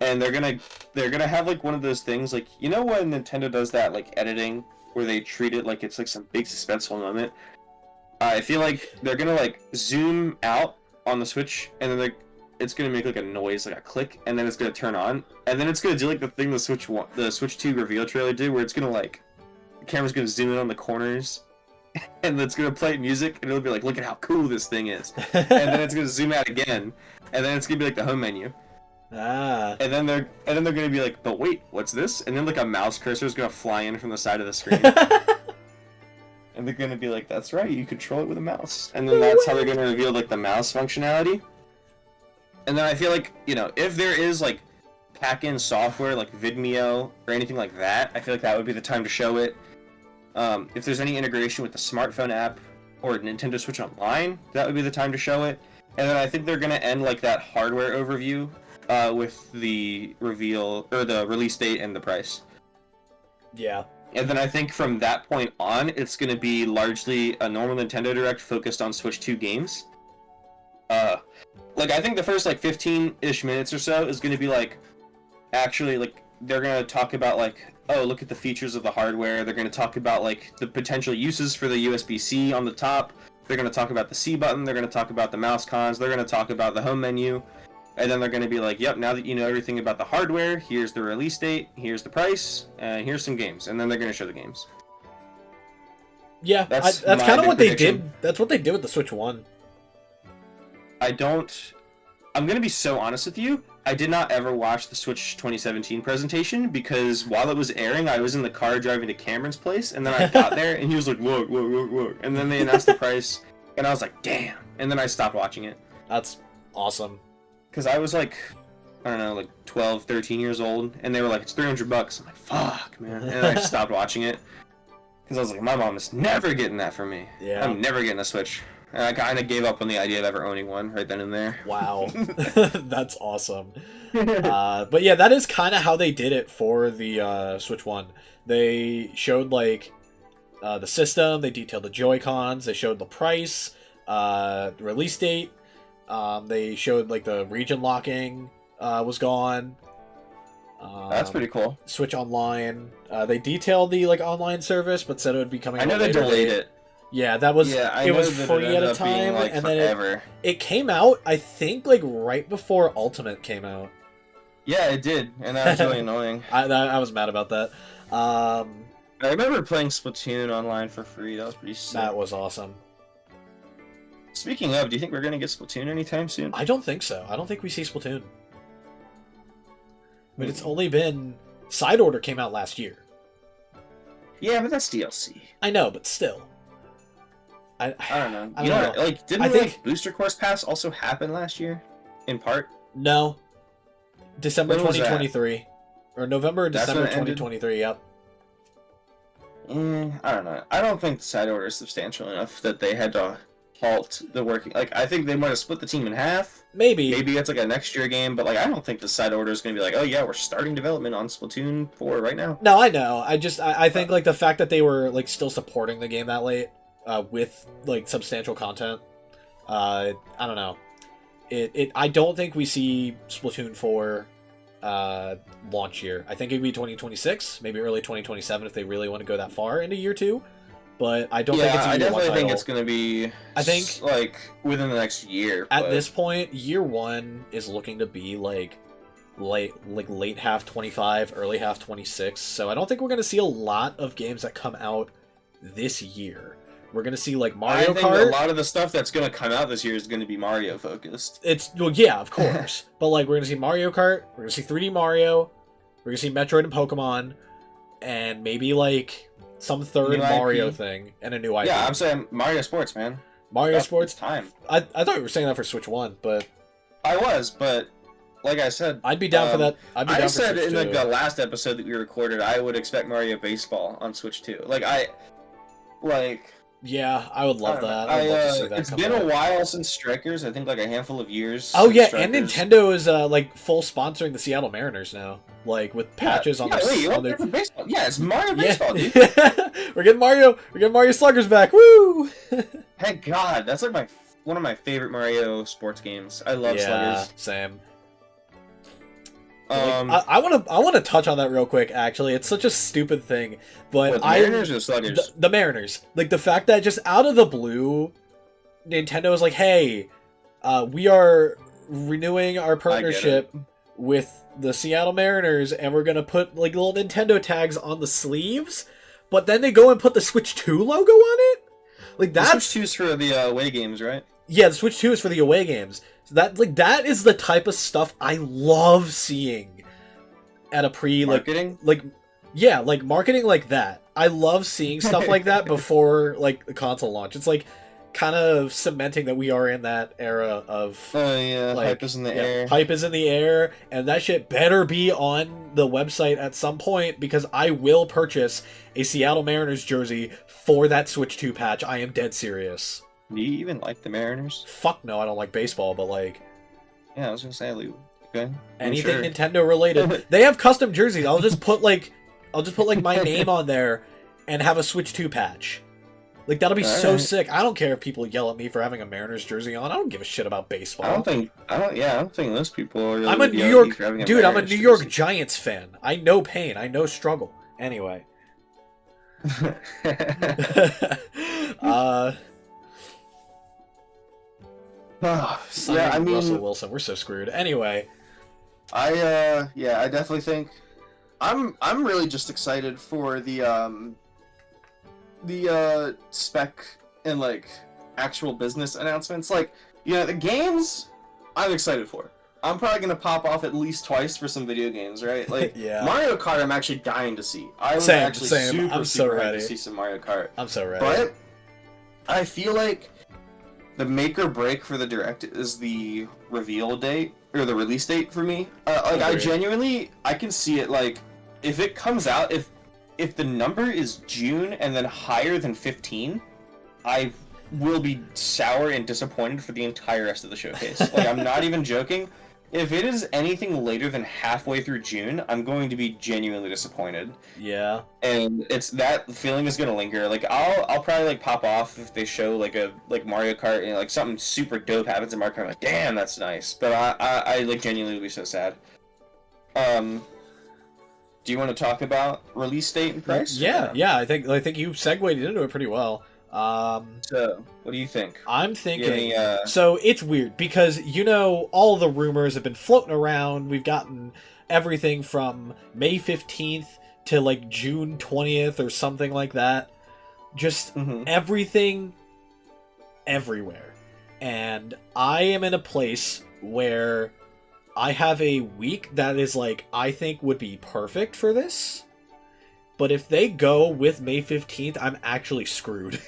and they're gonna have like one of those things like when Nintendo does that like editing where they treat it like it's like some big suspenseful moment. I feel like they're gonna like zoom out on the Switch, and then it's gonna make like a noise, like a click, and then it's gonna turn on, and then it's gonna do like the thing the Switch 2 reveal trailer did, where it's gonna like the camera's gonna zoom in on the corners. And it's gonna play music, and it'll be like, "Look at how cool this thing is," and then it's gonna zoom out again, and then it's gonna be like the home menu. And then they're gonna be like, "But wait, what's this?" And then like a mouse cursor is gonna fly in from the side of the screen, and they're gonna be like, "That's right, you control it with a mouse." And then that's how they're gonna reveal like the mouse functionality. And then I feel like if there is like pack-in software like Vidmeo or anything like that, I feel like that would be the time to show it. If there's any integration with the smartphone app, or Nintendo Switch Online, that would be the time to show it. And then I think they're gonna end like that hardware overview with the reveal or the release date and the price. Yeah. And then I think from that point on, it's going to be largely a normal Nintendo Direct focused on Switch 2 games. Like, I think the first, like, 15-ish minutes or so is going to be, like, actually, like, they're going to talk about, like, oh, look at the features of the hardware. They're going to talk about, like, the potential uses for the USB-C on the top. They're going to talk about the C button. They're going to talk about the mouse cons. They're going to talk about the home menu. And then they're going to be like, yep, now that you know everything about the hardware, here's the release date, here's the price, and here's some games. And then they're going to show the games. Yeah, that's kind of what they did. That's what they did with the Switch 1. I'm going to be so honest with you. I did not ever watch the Switch 2017 presentation because while it was airing, I was in the car driving to Cameron's place. And then I got there and he was like, look. And then they announced the price. And I was like, damn. And then I stopped watching it. That's awesome. Because I was like, I don't know, like 12, 13 years old, and they were like, it's $300. I'm like, fuck, man. And I stopped watching it. Because I was like, my mom is never getting that for me. Yeah. I'm never getting a Switch. And I kind of gave up on the idea of ever owning one right then and there. Wow. That's awesome. But yeah, that is kind of how they did it for the Switch 1. They showed, like, the system, they detailed the Joy-Cons, they showed the price, the release date. They showed like the region locking was gone. That's pretty cool. Switch Online. They detailed the like online service, but said it would be coming. I know they delayed it. Yeah, that was. Yeah, it was free at a time, like, and forever. then it came out. I think like right before Ultimate came out. Yeah, it did, and that was really annoying. I was mad about that. I remember playing Splatoon online for free. That was pretty sick. That was awesome. Speaking of, do you think we're going to get Splatoon anytime soon? I don't think so. I don't think we see Splatoon. I mean, it's only been... Side Order came out last year. Yeah, but that's DLC. I know, but still. I don't know. I don't know. Like, didn't Booster Course Pass also happen last year? In part? No. December When was 2023. Or November or December when it ended? 2023, yep. I don't know. I don't think the Side Order is substantial enough that they had to halt the working. Like, I think they might have split the team in half. Maybe it's like a next year game, but like I don't think the Side Order is going to be like, oh yeah, we're starting development on Splatoon 4 right now. No, I know. I think like the fact that they were like still supporting the game that late with like substantial content. I don't know. I don't think we see Splatoon 4 launch year. I think it'd be 2026, maybe early 2027 if they really want to go that far into year 2. But I don't think it's a year 1 title. I definitely think it's going to be. I think like within the next year. At this point, year 1 is looking to be like late half 25, early half 26. So I don't think we're going to see a lot of games that come out this year. We're going to see like Mario Kart. I think a lot of the stuff that's going to come out this year is going to be Mario focused. Well, yeah, of course. But like we're going to see Mario Kart, we're going to see 3D Mario, we're going to see Metroid and Pokemon, and maybe like some third Mario thing and a new IP. Yeah, I'm saying Mario Sports, man. Mario Sports? Time. I thought you were saying that for Switch 1, but... I was, but like I said... I'd be down for that. I said in like the last episode that we recorded, I would expect Mario Baseball on Switch 2. Yeah, I would love that. I would love to see that. It's been a while since Strikers. I think like a handful of years. Oh yeah, Strikers. And Nintendo is like full sponsoring the Seattle Mariners now, like with patches on their. Baseball. Yeah, it's Mario Baseball, dude. We're getting Mario Sluggers back. Woo! Thank God, that's like one of my favorite Mario sports games. I love Sluggers. Same. I want to touch on that real quick. Actually, it's such a stupid thing, but Mariners or Sluggers? The Mariners, like the fact that just out of the blue, Nintendo is like, "Hey, we are renewing our partnership with the Seattle Mariners, and we're gonna put like little Nintendo tags on the sleeves." But then they go and put the Switch 2 logo on it. Like that's the Switch 2 is for the away games, right? Yeah, the Switch 2 is for the away games. So that is the type of stuff I love seeing at a marketing. Like marketing like that. I love seeing stuff like that before like the console launch. It's like kind of cementing that we are in that era of Oh yeah, like, hype is in the air. hype is in the air, and that shit better be on the website at some point because I will purchase a Seattle Mariners jersey for that Switch 2 patch. I am dead serious. Do you even like the Mariners? Fuck no, I don't like baseball, but like Yeah, I was gonna say, like, okay. anything Sure. Nintendo related. They have custom jerseys. I'll just put like my name on there and have a Switch 2 patch. Like that'll be so sick. I don't care if people yell at me for having a Mariners jersey on. I don't give a shit about baseball. I don't think most people are really I'm a New York dude. I'm a New York Giants fan. I know pain. I know struggle. Anyway. Yeah, I mean, Russell Wilson. We're so screwed. Anyway. I definitely think I'm really just excited for the spec and like actual business announcements. Like, the games I'm excited for. I'm probably gonna pop off at least twice for some video games, right? Like yeah. Mario Kart I'm actually dying to see. I was actually super ready to see some Mario Kart. I'm so ready. But I feel like the make or break for the Direct is the reveal date or the release date for me. I genuinely I can see it, like if it comes out, if the number is June and then higher than 15, I will be sour and disappointed for the entire rest of the showcase. Like I'm not even joking. If it is anything later than halfway through June, I'm going to be genuinely disappointed. Yeah. And it's that feeling is gonna linger. Like I'll probably like pop off if they show like Mario Kart and like something super dope happens in Mario Kart. I'm like, damn, that's nice. But I like genuinely will be so sad. Do you want to talk about release date and price? Yeah. I think you segued into it pretty well. So, what do you think? I'm thinking, so it's weird because, all the rumors have been floating around. We've gotten everything from May 15th to like June 20th or something like that. Just everything everywhere. And I am in a place where I have a week that is like, I think would be perfect for this. But if they go with May 15th, I'm actually screwed.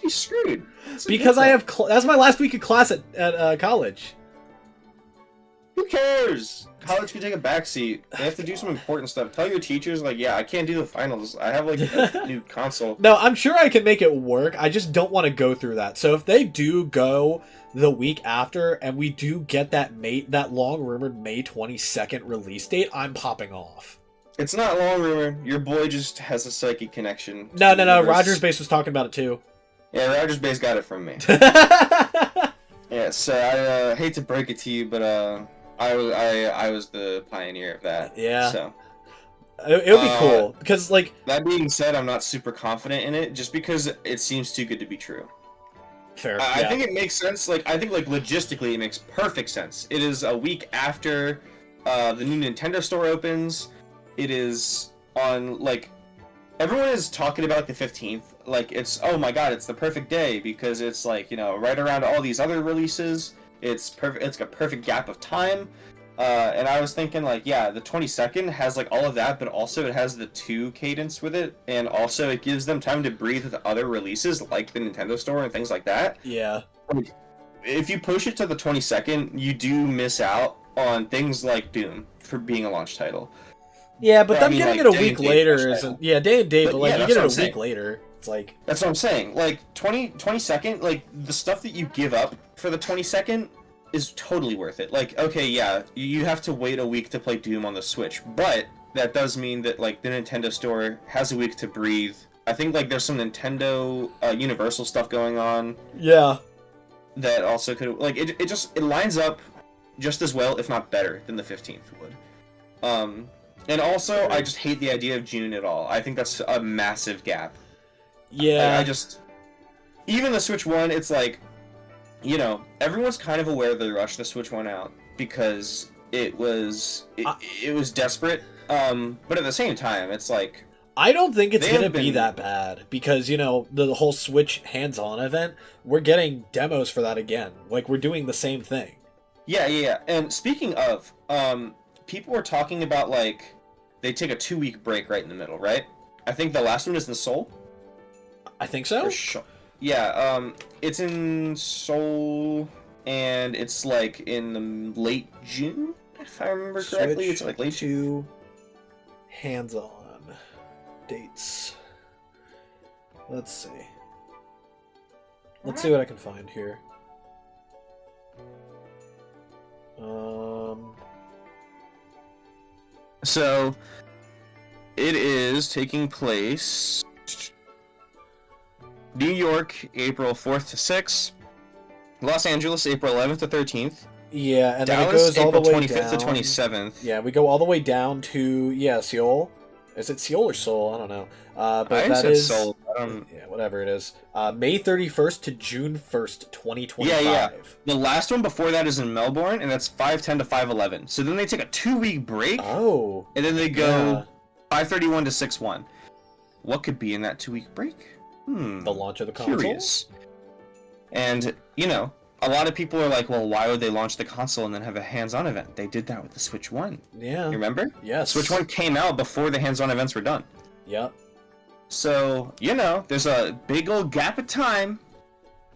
You're screwed. Because I have... that's my last week of class at college. Who cares? College can take a backseat. They have to do some important stuff. Tell your teachers, like, yeah, I can't do the finals. I have, like, a new console. No, I'm sure I can make it work. I just don't want to go through that. So if they do go the week after, and we do get that long-rumored May 22nd release date, I'm popping off. It's not long rumor. Your boy just has a psychic connection. No. Rogers Base was talking about it too. Yeah, Rogers Base got it from me. Yeah, so I hate to break it to you, but I was the pioneer of that. Yeah. So it would be cool because, like, that being said, I'm not super confident in it just because it seems too good to be true. Fair. I think it makes sense. Like, I think like logistically, it makes perfect sense. It is a week after the new Nintendo store opens. It is on, like, everyone is talking about the 15th. Like, it's, oh my god, it's the perfect day because it's, like, right around all these other releases. It's perfect. It's a perfect gap of time. And I was thinking, like, yeah, the 22nd has, like, all of that, but also it has the 2 cadence with it. And also it gives them time to breathe with other releases, like the Nintendo store and things like that. Yeah. Like, if you push it to the 22nd, you do miss out on things like Doom for being a launch title. Yeah, but them getting it a week later isn't... Yeah, day and date, but like, you get it a week later. It's like... That's what I'm saying. Like, 22nd, like, the stuff that you give up for the 22nd is totally worth it. Like, okay, yeah, you have to wait a week to play Doom on the Switch, but that does mean that, like, the Nintendo store has a week to breathe. I think, like, there's some Nintendo Universal stuff going on. Yeah. That also could... Like, it lines up just as well, if not better, than the 15th would. And also, I just hate the idea of June at all. I think that's a massive gap. Yeah. I just... Even the Switch 1, it's like, everyone's kind of aware they rushed the Switch 1 out because it was desperate. But at the same time, it's like... I don't think it's going to be that bad because, the whole Switch hands-on event, we're getting demos for that again. Like, we're doing the same thing. Yeah. And speaking of... people were talking about, like, they take a 2-week break right in the middle, right? I think the last one is in Seoul. I think so. Yeah, it's in Seoul, and it's like in the late June, if I remember correctly. It's like late June. Hands-on dates. Let's see. Let's see what I can find here. So, it is taking place New York, April 4th to 6th. Los Angeles, April 11th to 13th. Yeah, and Dallas, then it goes all the April way 25th down. to 27th. Yeah, we go all the way down to, Seoul. Is it Seoul or Seoul? I don't know. But that said is Seoul. Yeah, whatever it is. May 31st to June 1st, 2025. Yeah. The last one before that is in Melbourne, and that's 5/10 to 5/11. So then they take a 2-week break. Oh. And then they go 5/31 to 6/1. What could be in that 2-week break? The launch of the console? Curious. And, a lot of people are like, well, why would they launch the console and then have a hands-on event? They did that with the Switch 1. Yeah. You remember? Yes. Switch 1 came out before the hands-on events were done. Yep. So, there's a big old gap of time.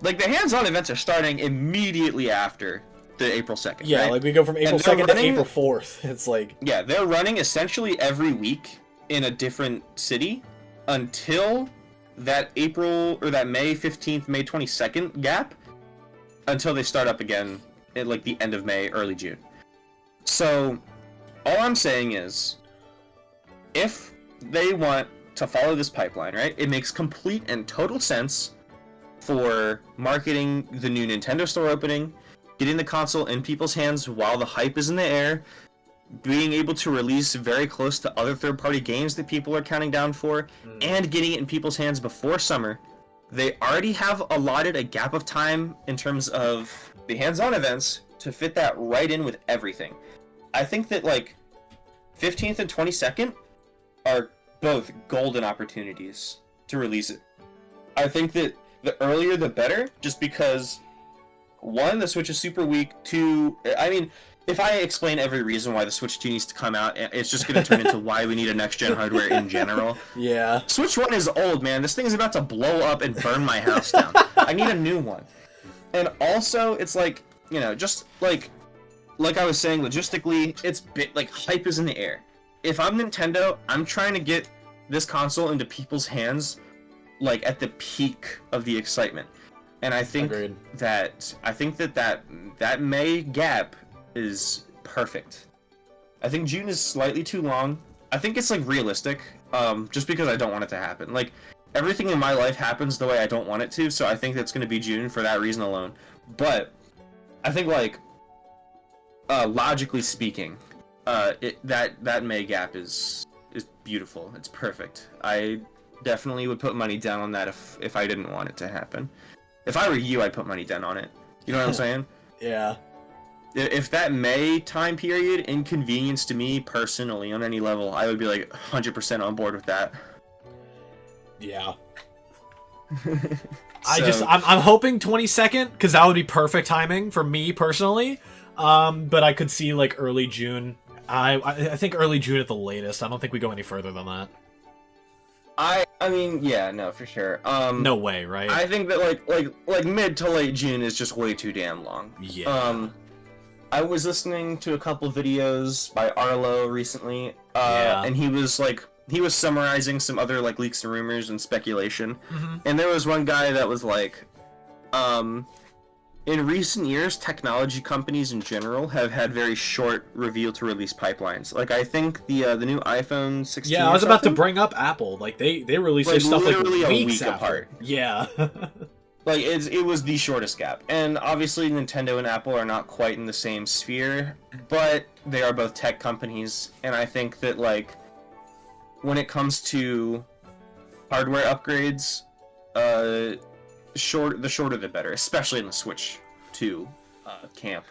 Like, the hands-on events are starting immediately after the April 2nd, Yeah, right? like we go from April 2nd to April 4th. It's like... Yeah, they're running essentially every week in a different city until that April, or that May 15th, May 22nd gap, until they start up again at, like, the end of May, early June. So, all I'm saying is, if they want to follow this pipeline, right, it makes complete and total sense for marketing the new Nintendo Store opening, getting the console in people's hands while the hype is in the air, being able to release very close to other third-party games that people are counting down for, and getting it in people's hands before summer. They already have allotted a gap of time in terms of the hands-on events to fit that right in with everything. I think that, like, 15th and 22nd are both golden opportunities to release it. I think that the earlier the better, just because, one, the Switch is super weak, two, I mean, if I explain every reason why the Switch 2 needs to come out, it's just going to turn into why we need a next-gen hardware in general. Yeah. Switch 1 is old, man. This thing is about to blow up and burn my house down. I need a new one. And also, it's like, just like I was saying, logistically, like, hype is in the air. If I'm Nintendo, I'm trying to get this console into people's hands, like, at the peak of the excitement. And I think that May gap is perfect. I think June is slightly too long. I think it's, like, realistic, just because I don't want it to happen. Like, everything in my life happens the way I don't want it to, so I think that's going to be June for that reason alone. But I think, like, logically speaking, that May gap is beautiful. It's perfect. I definitely would put money down on that if I didn't want it to happen. If I were you, I'd put money down on it. You know what I'm saying? Yeah. If that May time period inconvenienced to me personally on any level, I would be like 100% on board with that. Yeah. I'm hoping 22nd, because that would be perfect timing for me personally. But I could see, like, early June. I think early June at the latest. I don't think we go any further than that. I mean, yeah, no, for sure. No way, right? I think that like mid to late June is just way too damn long. Yeah. I was listening to a couple videos by Arlo recently, Yeah. and he was summarizing some other, like, leaks and rumors and speculation. Mm-hmm. And there was one guy that was like, in recent years, technology companies in general have had very short reveal to release pipelines. Like, I think the new iPhone 16. Yeah, I was about to bring up Apple. Like, they released their stuff, like, literally a weeks week after. apart. Yeah. Like, it was the shortest gap. And obviously Nintendo and Apple are not quite in the same sphere, but they are both tech companies, and I think that, like, when it comes to hardware upgrades, the shorter the better, especially in the Switch 2 camp.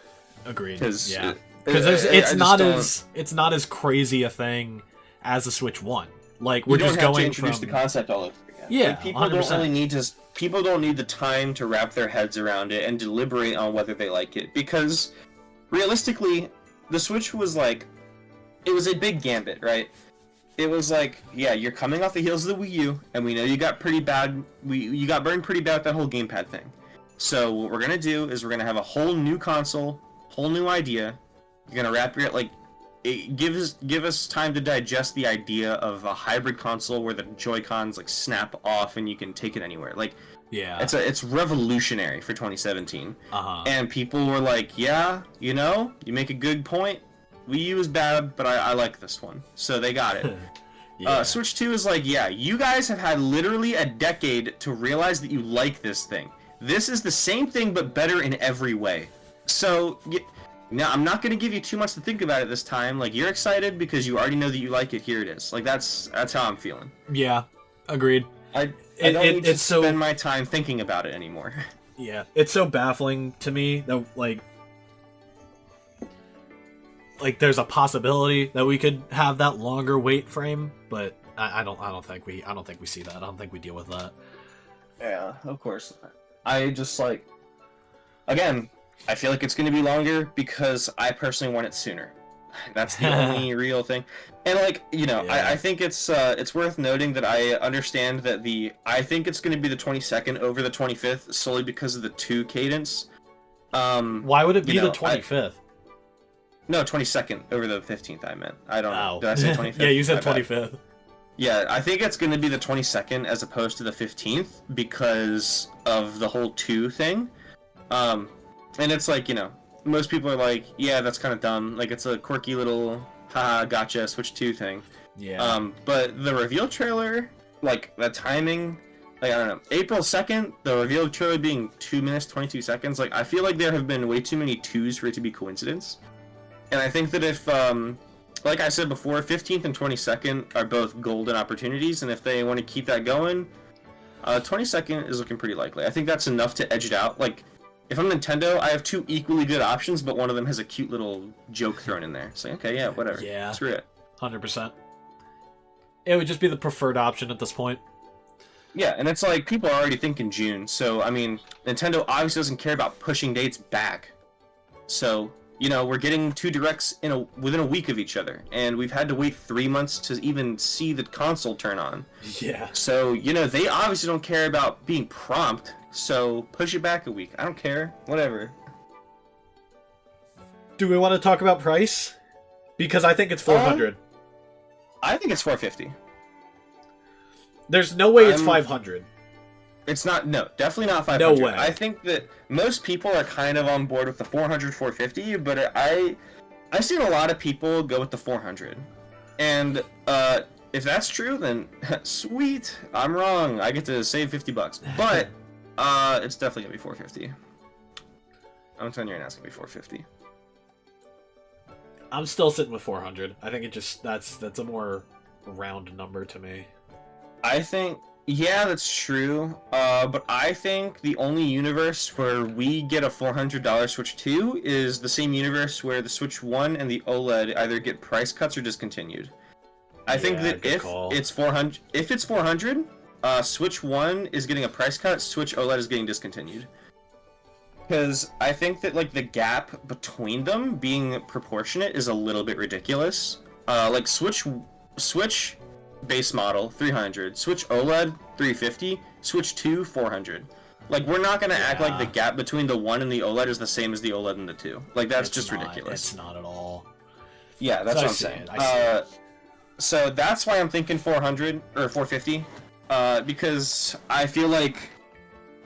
Agreed. Because it's not as crazy a thing as the Switch 1. Like, we're just going to introduce from the concept all over again. Yeah, like, people 100%. don't really need to. People don't need the time to wrap their heads around it and deliberate on whether they like it, because realistically, the Switch was like, it was a big gambit, right? it was like, yeah, you're coming off the heels of the Wii U, and we know you got pretty bad. You got burned pretty bad with that whole gamepad thing. So what we're gonna do is we're gonna have a whole new console, whole new idea. You're gonna wrap your give us time to digest the idea of a hybrid console where the Joy-Cons like snap off and you can take it anywhere. Like, yeah, it's revolutionary for 2017. And people were like, yeah, you know, you make a good point. Wii U is bad, but I like this one, so they got it. yeah. Switch 2 is like, yeah, you guys have had literally a decade to realize that you like this thing. This is the same thing, but better in every way. So, now I'm not going to give you too much to think about it this time. Like, you're excited because you already know that you like it. Here it is. Like, that's how I'm feeling. Yeah, agreed. I don't need to spend my time thinking about it anymore. Yeah, it's so baffling to me that like there's a possibility that we could have that longer wait frame, but I don't think we see that. I don't think we deal with that. Yeah, of course. I just like, again, I feel like it's going to be longer because I personally want it sooner. That's the only real thing. And like, you know, yeah. I think it's worth noting that I understand that I think it's going to be the 22nd over the 25th solely because of the 2 cadence. Why would it be the 25th? No, 22nd over the 15th, I meant. I don't know. Did I say 25th? Yeah, you said 25th. Yeah, I think it's going to be the 22nd as opposed to the 15th because of the whole 2 thing. And it's like, you know, most people are like, yeah, that's kind of dumb. Like, it's a quirky little, haha, gotcha, Switch 2 thing. Yeah. But the reveal trailer, like, the timing, like, I don't know, April 2nd, the reveal trailer being 2 minutes, 22 seconds, like, I feel like there have been way too many 2s for it to be coincidence. And I think that if, like I said before, 15th and 22nd are both golden opportunities, and if they want to keep that going, 22nd is looking pretty likely. I think that's enough to edge it out. Like, if I'm Nintendo, I have 2 equally good options, but one of them has a cute little joke thrown in there. It's like, okay, yeah, whatever. Yeah. Screw it. 100%. It would just be the preferred option at this point. Yeah, and it's like, people are already thinking June, so, I mean, Nintendo obviously doesn't care about pushing dates back. So, you know, we're getting 2 directs within a week of each other, and we've had to wait 3 months to even see the console turn on. Yeah. So, you know, they obviously don't care about being prompt, so push it back a week. I don't care. Whatever. Do we want to talk about price? Because I think it's $400. I think it's $450. There's no way it's $500. It's not, no, definitely not $500. No way. I think that most people are kind of on board with the $400, $450, but I've seen a lot of people go with the $400. And if that's true, then sweet. I'm wrong. I get to save $50. But it's definitely gonna be $450. I'm telling you right now, it's gonna be $450. I'm still sitting with $400. I think that's a more round number to me. I think, yeah, that's true. But I think the only universe where we get a $400 Switch 2 is the same universe where the Switch 1 and the OLED either get price cuts or discontinued. I think that if it's $400, Switch 1 is getting a price cut, Switch OLED is getting discontinued. Because I think that, like, the gap between them being proportionate is a little bit ridiculous. Like, Switch base model, $300. Switch OLED, $350. Switch 2, $400. Like, we're not going to act like the gap between the 1 and the OLED is the same as the OLED and the 2. Like, that's just ridiculous. It's not at all. Yeah, that's what I'm saying. So that's why I'm thinking 400 or 450. Because I feel like,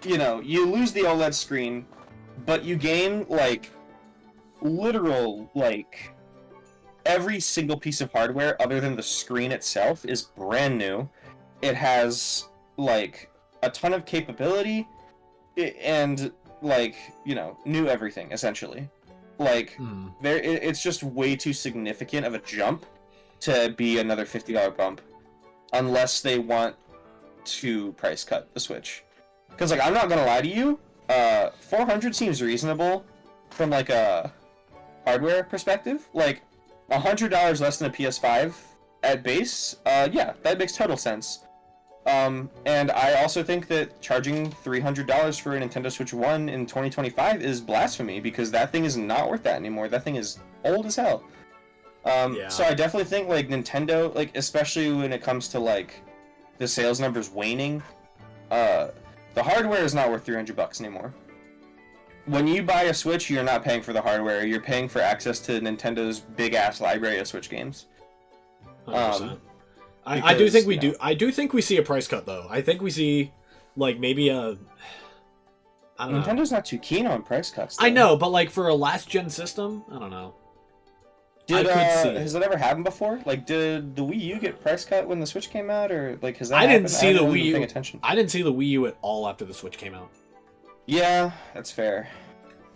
you know, you lose the OLED screen, but you gain, like, literal, like, every single piece of hardware other than the screen itself is brand new. It has, like, a ton of capability and, like, you know, new everything, essentially. Like, it's just way too significant of a jump to be another $50 bump, unless they want to price cut the Switch. Because, like, I'm not gonna lie to you, $400 seems reasonable from, like, a hardware perspective. Like, $100 less than a PS5 at base, yeah, that makes total sense. And I also think that charging $300 for a Nintendo Switch 1 in 2025 is blasphemy, because that thing is not worth that anymore. That thing is old as hell. Yeah. So I definitely think like Nintendo, like especially when it comes to like the sales numbers waning, the hardware is not worth $300 anymore. When you buy a Switch, you're not paying for the hardware. You're paying for access to Nintendo's big ass library of Switch games. 100%. I do think we do. I do think we see a price cut though. I think we see like maybe a. I don't know. Nintendo's not too keen on price cuts, though. I know, but like for a last gen system, I don't know. Has that ever happened before? Like, did the Wii U get price cut when the Switch came out, or like has that? I didn't happened? see the haven't really Wii been paying U. attention. I didn't see the Wii U at all after the Switch came out. Yeah, that's fair.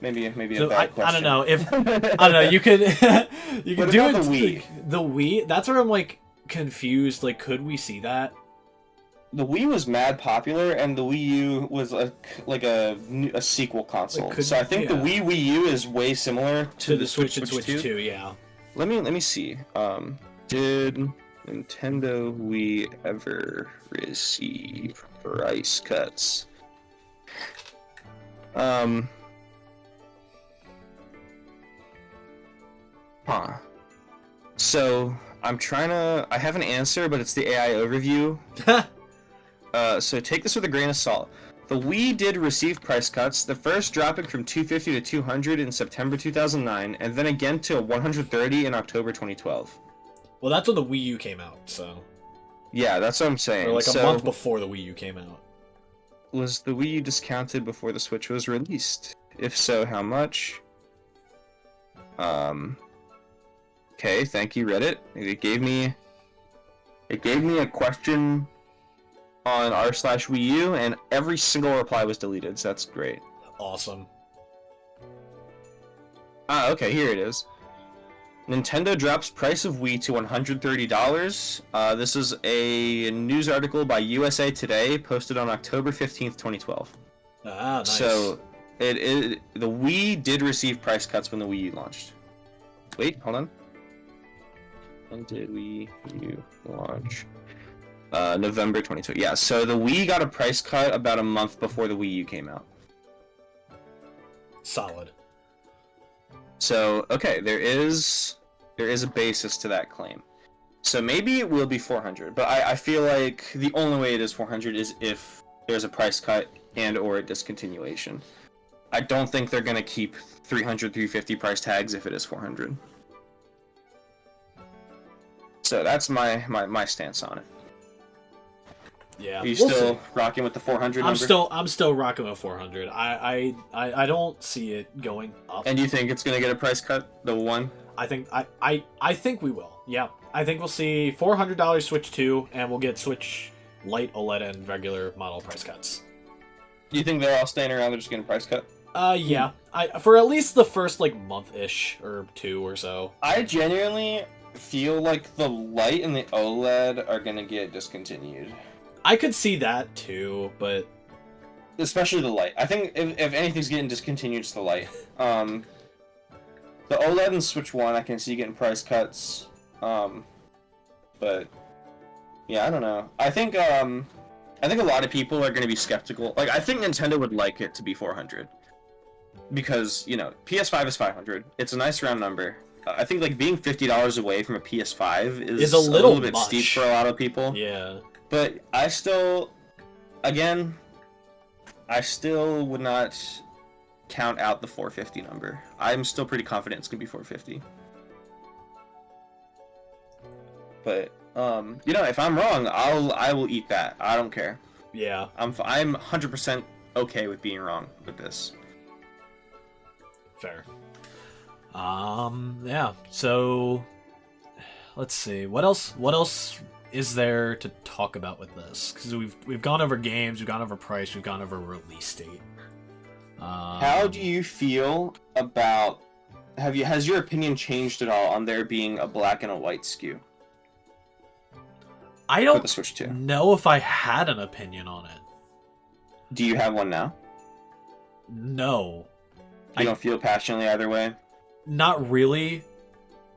Maybe So a bad question. I don't know if I don't know. You could you could What do about it. the Wii? Like, the Wii. That's where I'm like confused. Like, could we see that? The Wii was mad popular, and the Wii U was a sequel console. Like, so I think the Wii U is way similar to the Switch and Switch 2. Yeah. Let me see. Did Nintendo Wii ever receive price cuts? So I have an answer, but it's the AI overview. So take this with a grain of salt. The Wii did receive price cuts, the first dropping from $250 to $200 in September 2009, and then again to $130 in October 2012. Well, that's when the Wii U came out, so. Yeah, that's what I'm saying. Or like a month before the Wii U came out. Was the Wii U discounted before the Switch was released? If so, how much? Okay, thank you, Reddit. It gave me a question on r/Wii U, and every single reply was deleted, so that's great. Awesome. Okay, here it is. Nintendo drops price of Wii to $130. This is a news article by USA Today, posted on October 15th, 2012. Ah, nice. So, the Wii did receive price cuts when the Wii U launched. Wait, hold on. When did Wii U launch? November 2020. Yeah, so the Wii got a price cut about a month before the Wii U came out. Solid. So, okay, there is a basis to that claim. So maybe it will be 400, but I feel like the only way it is 400 is if there's a price cut and or a discontinuation. I don't think they're going to keep 300, 350 price tags if it is 400. So that's my stance on it. Yeah. Are you still rocking with the 400 number? I'm still rocking with 400. I don't see it going up. And you think it's gonna get a price cut? The one? I think we will. Yeah. I think we'll see $400 Switch 2, and we'll get Switch Lite, OLED, and regular model price cuts. Do you think they're all staying around? They're just getting price cut? Yeah. For at least the first like month-ish or two or so. I genuinely feel like the Lite and the OLED are gonna get discontinued. I could see that too, but especially the Lite. I think if anything's getting discontinued, it's the Lite. The OLED and Switch 1 I can see getting price cuts. But yeah, I don't know. I think a lot of people are gonna be skeptical. Like, I think Nintendo would like it to be 400. Because, you know, PS5 is 500. It's a nice round number. I think like being $50 away from a PS5 is a little bit much. steep for a lot of people. Yeah. But I still would not count out the 450 number. I'm still pretty confident it's gonna be 450. But you know, if I'm wrong, I will eat that. I don't care. Yeah. I'm 100% okay with being wrong with this. Fair. Yeah. So let's see. What else is there to talk about with this? Because we've gone over games, we've gone over price, we've gone over release date. How do you feel about? Has your opinion changed at all on there being a black and a white SKU? I don't the Switch 2? know if I had an opinion on it. Do you have one now? No. You don't feel passionately either way? Not really,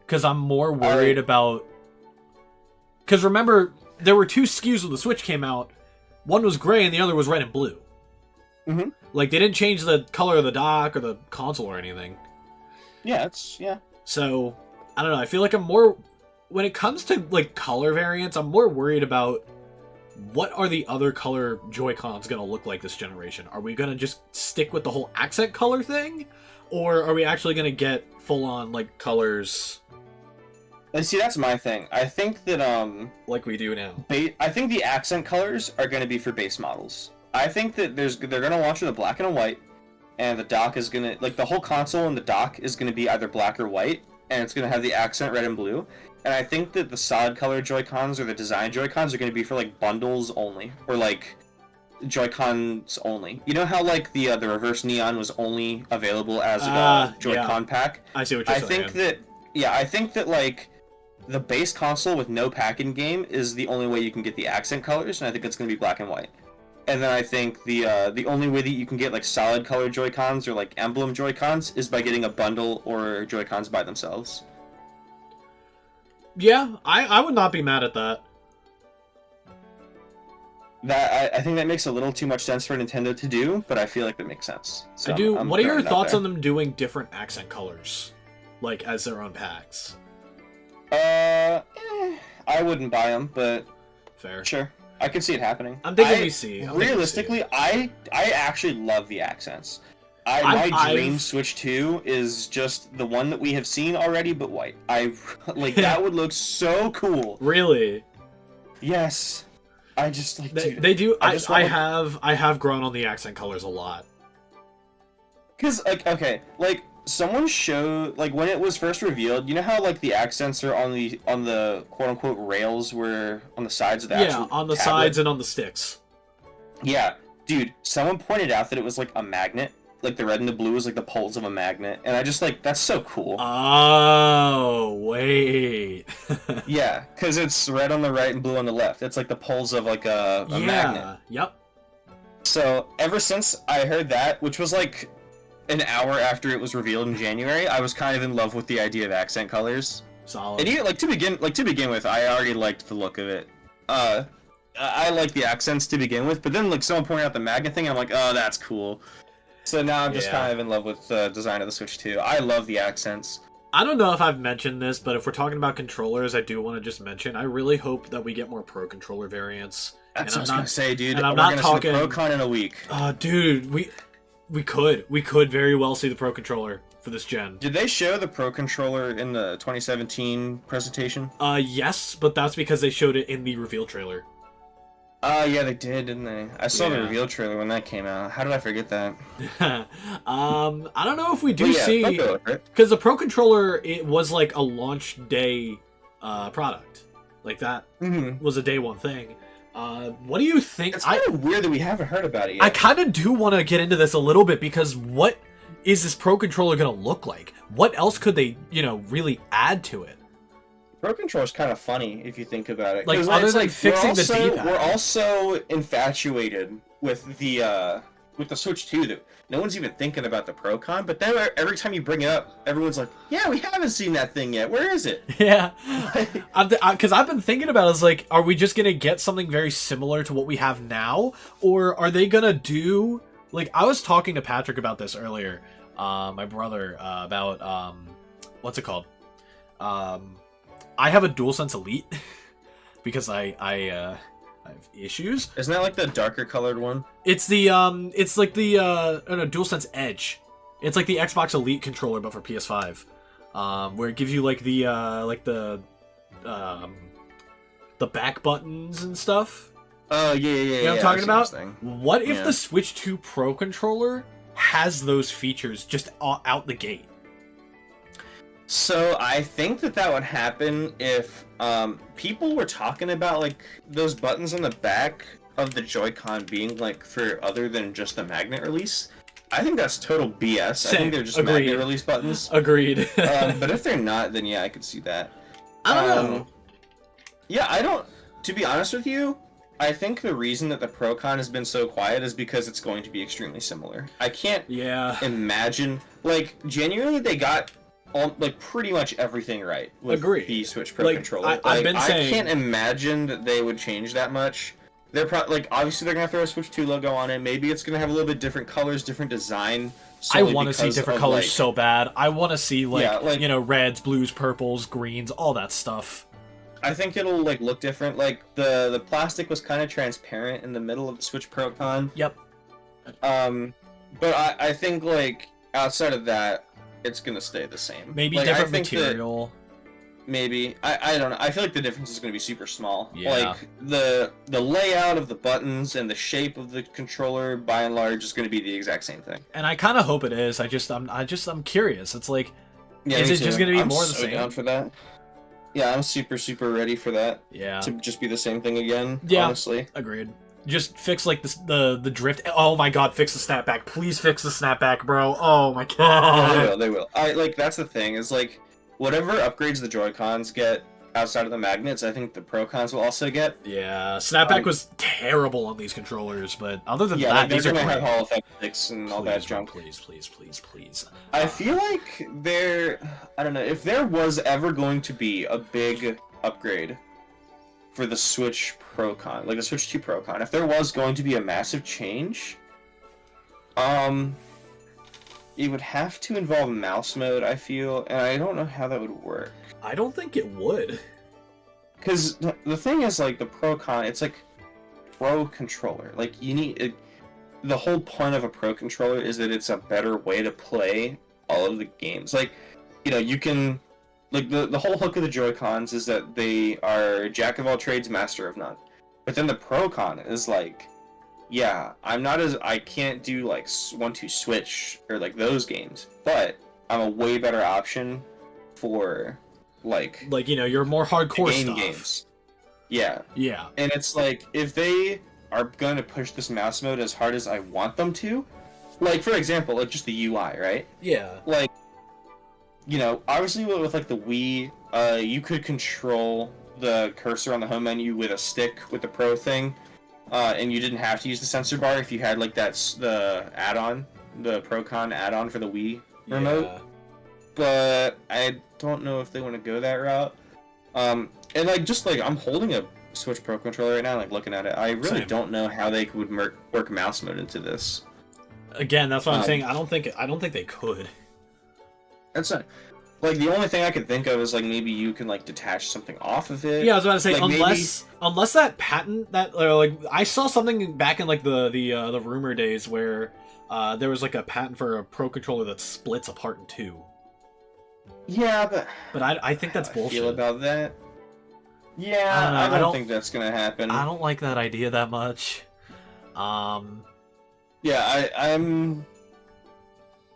because I'm more worried about... Because remember, there were two SKUs when the Switch came out. One was gray and the other was red and blue. Mm-hmm. Like, they didn't change the color of the dock or the console or anything. Yeah, yeah. So, I don't know. I feel like I'm more when it comes to like color variants. I'm more worried about what are the other color Joy-Cons gonna look like this generation. Are we gonna just stick with the whole accent color thing, or are we actually gonna get full on like colors? And see, that's my thing. I think that like we do now. I think the accent colors are going to be for base models. I think that they're going to launch with a black and a white, and the dock is going to like the whole console and the dock is going to be either black or white, and it's going to have the accent red and blue. And I think that the solid color Joy-Cons or the design Joy-Cons are going to be for like bundles only, or like Joy-Cons only. You know how like the reverse neon was only available as a Joy-Con pack? I see what you're saying. I think that like the base console with no pack-in game is the only way you can get the accent colors, and I think it's going to be black and white. And then I think the only way that you can get like solid color Joy-Cons or like emblem Joy-Cons is by getting a bundle or Joy-Cons by themselves. Yeah, I would not be mad at that. I think that makes a little too much sense for Nintendo to do, but I feel like that makes sense. So I do. What are your thoughts on them doing different accent colors, like as their own packs? I wouldn't buy them, but fair. Sure, I could see it happening. I'm thinking we see. Realistically, I actually love the accents. My dream Switch 2 is just the one that we have seen already, but white. That would look so cool. Really? Yes. I just like they do. I have grown on the accent colors a lot. Cause like someone showed like when it was first revealed, you know how like the accents are on the quote unquote rails were on the sides of the actual on the tablet? sides and on the sticks. Yeah, dude. Someone pointed out that it was like a magnet. Like the red and the blue is like the poles of a magnet, and I just like that's so cool. Oh wait. Yeah, because it's red on the right and blue on the left. It's like the poles of like a magnet. Yep. So ever since I heard that, which was like an hour after it was revealed in January, I was kind of in love with the idea of accent colors. Solid. And even to begin with, I already liked the look of it. I like the accents to begin with, but then like someone pointed out the magnet thing, and I'm like, oh, that's cool. So now I'm just kind of in love with the design of the Switch 2. I love the accents. I don't know if I've mentioned this, but if we're talking about controllers, I do want to just mention, I really hope that we get more Pro Controller variants. That's what I was going to say, dude. And I'm We're not talking... see the ProCon in a week. Dude, we could very well see the Pro Controller for this gen. Did they show the Pro Controller in the 2017 presentation? Yes, but that's because they showed it in the reveal trailer. Yeah, they did, didn't they? I saw the reveal trailer when that came out. How did I forget that? I don't know if we do see... Because the Pro Controller, it was like a launch day product. Like that was a day one thing. What do you think? It's kind of weird that we haven't heard about it yet. I kind of do want to get into this a little bit, because what is this Pro Controller going to look like? What else could they, really add to it? Pro Controller is kind of funny if you think about it. Like, other than fixing the D-pad. We're also infatuated with the Switch 2. That no one's even thinking about the Pro-Con, but then every time you bring it up, everyone's like, yeah, we haven't seen that thing yet. Where is it? Yeah. Because I've been thinking about it, it's like, are we just going to get something very similar to what we have now? Or are they going to do... Like, I was talking to Patrick about this earlier, my brother, about, what's it called? I have a DualSense Elite because I have issues. Isn't that like the darker colored one? It's the it's like the DualSense Edge. It's like the Xbox Elite controller but for PS5. Where it gives you like the back buttons and stuff. Oh yeah. You know what I'm talking about? What if the Switch 2 Pro controller has those features just out the gate? So I think that would happen if people were talking about like those buttons on the back of the Joy-Con being like for other than just the magnet release. I think that's total BS. Same. I think they're just magnet release buttons. Agreed. But if they're not, then yeah, I could see that. I don't know. Yeah, I don't. To be honest with you, I think the reason that the Pro-Con has been so quiet is because it's going to be extremely similar. I can't imagine. Like, genuinely, they got pretty much everything right with the Switch Pro controller. I've been saying, I can't imagine that they would change that much. They're obviously they're gonna throw a Switch 2 logo on it. Maybe it's gonna have a little bit different colors, different design, I want to see different colors so bad. I want to see reds, blues, purples, greens, all that stuff. I think it'll like look different. Like the plastic was kind of transparent in the middle of the Switch Pro Con. Yep. But I think like outside of that, it's gonna stay the same. Maybe like, different material. Maybe I don't know. I feel like the difference is gonna be super small. Yeah. Like the layout of the buttons and the shape of the controller, by and large, is gonna be the exact same thing. And I kind of hope it is. I'm curious. It's like, yeah, is it just gonna be more the the same? Down for that. Yeah, I'm super ready for that. Yeah. To just be the same thing again. Yeah. Honestly. Agreed. Just fix like the drift. Oh my god, fix the snapback. Please fix the snapback, bro. Oh my god. Yeah, they will. I like that's the thing is like whatever upgrades the Joy-Cons get outside of the magnets, I think the Pro-Cons will also get. Yeah, snapback was terrible on these controllers, but other than that, like, these are gonna great. have Hall effect sticks and all that junk. Please. I feel like I don't know, if there was ever going to be a big upgrade for the Switch Pro-Con, like the Switch 2 Pro-Con, if there was going to be a massive change, it would have to involve mouse mode, I feel, and I don't know how that would work. I don't think it would. Because the thing is, like, the Pro-Con, it's like Pro controller. Like, you need... the whole point of a Pro controller is that it's a better way to play all of the games. Like, you know, you can... like, the whole hook of the Joy-Cons is that they are jack of all trades, master of none. But then the Pro-Con is like... yeah, I can't do, like, 1-2 Switch, or, like, those games, but I'm a way better option for, like, you know, you're more hardcore game stuff. Games. Yeah. Yeah. And it's like, if they are going to push this mouse mode as hard as I want them to, like, for example, like, just the UI, right? Yeah. Like, you know, obviously with, like, the Wii, you could control the cursor on the home menu with a stick with the Pro thing, and you didn't have to use the sensor bar if you had, like, the add-on, the Pro-Con add-on for the Wii remote. Yeah. But I don't know if they want to go that route. And, like, just, like, I'm holding a Switch Pro controller right now, like, looking at it. I really don't know how they would work mouse mode into this. Again, that's what I'm saying. I don't think they could. That's not... like, the only thing I could think of is, like, maybe you can, like, detach something off of it. Yeah, I was about to say, like, unless that patent that like I saw something back in like the rumor days where there was like a patent for a Pro controller that splits apart in two. Yeah, but I think that's bullshit. I feel about that. Yeah, I don't think that's gonna happen. I don't like that idea that much. Yeah,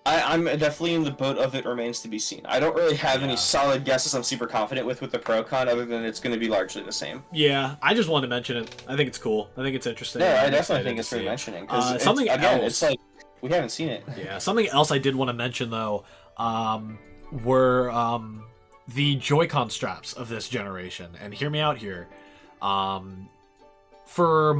I'm definitely in the boat of it remains to be seen. I don't really have any solid guesses I'm super confident with the Pro-Con, other than it's going to be largely the same. Yeah, I just wanted to mention it. I think it's cool. I think it's interesting. Yeah, I definitely think it's worth mentioning. Something else, it's like, we haven't seen it. Yeah, something else I did want to mention, though, were the Joy-Con straps of this generation. And hear me out here. For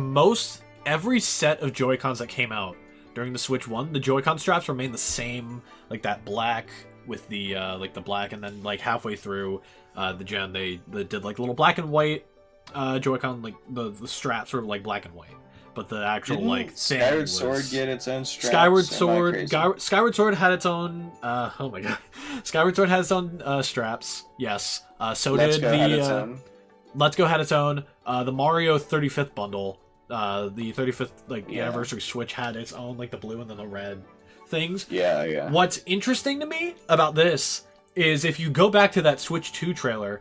every set of Joy-Cons that came out during the Switch 1, the Joy-Con straps remained the same, like that black with the like the black, and then like halfway through the gen they did like little black and white Joy-Con, like the straps were like black and white, but the actual Skyward Sword get its own straps? Skyward Sword had its own oh my god. Skyward Sword had its own straps. Yes. So Let's did Go had its the own. Let's Go had its own. The Mario 35th bundle, the 35th anniversary Switch had its own, like the blue and then the red things. Yeah. What's interesting to me about this is if you go back to that Switch 2 trailer,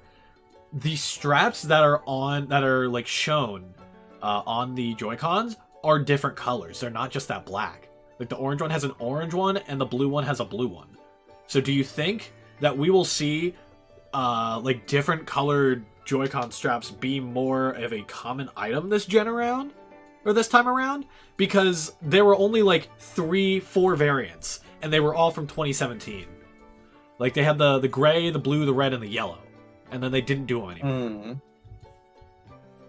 the straps that are like shown on the Joy-Cons are different colors. They're not just that black. Like the orange one has an orange one and the blue one has a blue one. So do you think that we will see like different colored Joy-Con straps be more of a common item this time around? Because there were only like 3-4 variants, and they were all from 2017. Like they had the gray, the blue, the red, and the yellow, and then they didn't do them anymore.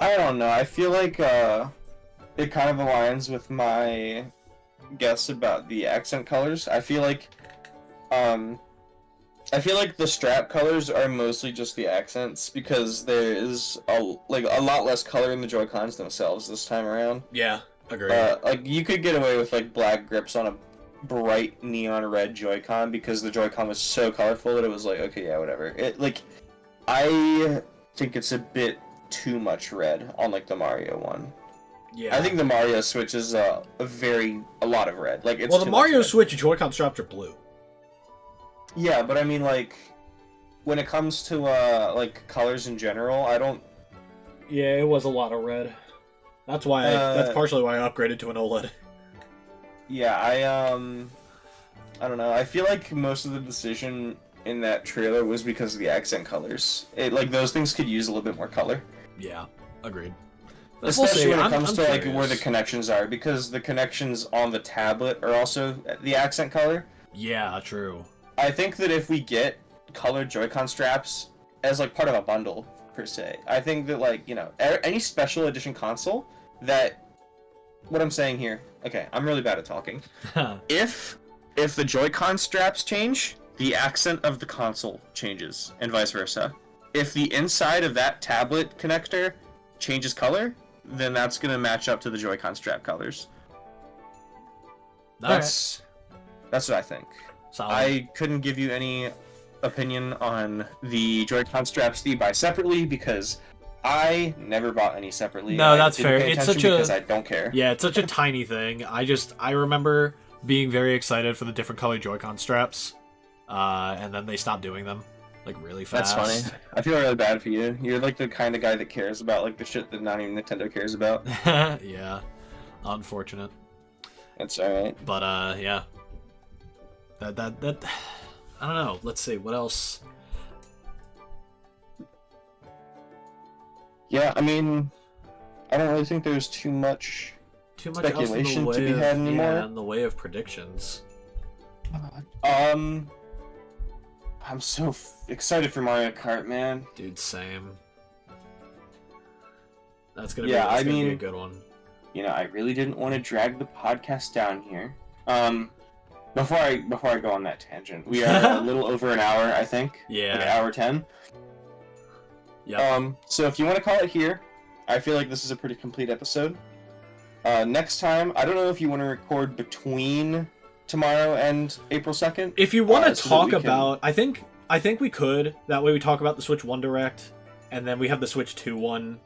I don't know. I feel like it kind of aligns with my guess about the accent colors. I feel like the strap colors are mostly just the accents, because there is a lot less color in the Joy-Cons themselves this time around. Yeah, agreed. Like you could get away with like black grips on a bright neon red Joy-Con because the Joy-Con was so colorful that it was like, okay, yeah, whatever. It like, I think it's a bit too much red on like the Mario one. Yeah. I think the Mario Switch is a lot of red. Like, it's Well, the too Mario much red. Switch Joy-Con straps are blue. Yeah, but I mean, like, when it comes to like colors in general, I don't. Yeah, it was a lot of red. That's why. That's partially why I upgraded to an OLED. Yeah, I don't know. I feel like most of the decision in that trailer was because of the accent colors. Like, those things could use a little bit more color. Yeah, agreed. Especially when it comes to like where the connections are, because the connections on the tablet are also the accent color. Yeah, true. I think that if we get colored Joy-Con straps as like part of a bundle per se, I think that, like, you know, any special edition console that, what I'm saying here, okay, I'm really bad at talking. If the Joy-Con straps change, the accent of the console changes, and vice versa. If the inside of that tablet connector changes color, then that's gonna match up to the Joy-Con strap colors. That's what I think. Solid. I couldn't give you any opinion on the Joy-Con straps that you buy separately because I never bought any separately. No, that's fair. It's such because I don't care. Yeah, it's such a tiny thing. I remember being very excited for the different colored Joy-Con straps, and then they stopped doing them like really fast. That's funny. I feel really bad for you. You're like the kind of guy that cares about like the shit that not even Nintendo cares about. Yeah, unfortunate. That's alright. But yeah. That I don't know. Let's see what else. Yeah, I mean, I don't really think there's too much speculation else in the way to be had anymore. Yeah, in the way of predictions. I'm so excited for Mario Kart, man. Dude, same. That's gonna be a good one. You know, I really didn't want to drag the podcast down here. Before I go on that tangent, we are a little over an hour, I think. Yeah. Like hour 10. Yeah. So if you want to call it here, I feel like this is a pretty complete episode. Next time, I don't know if you want to record between tomorrow and April 2nd. If you want to talk about, I think we could. That way we talk about the Switch 1 Direct, and then we have the Switch 2 one.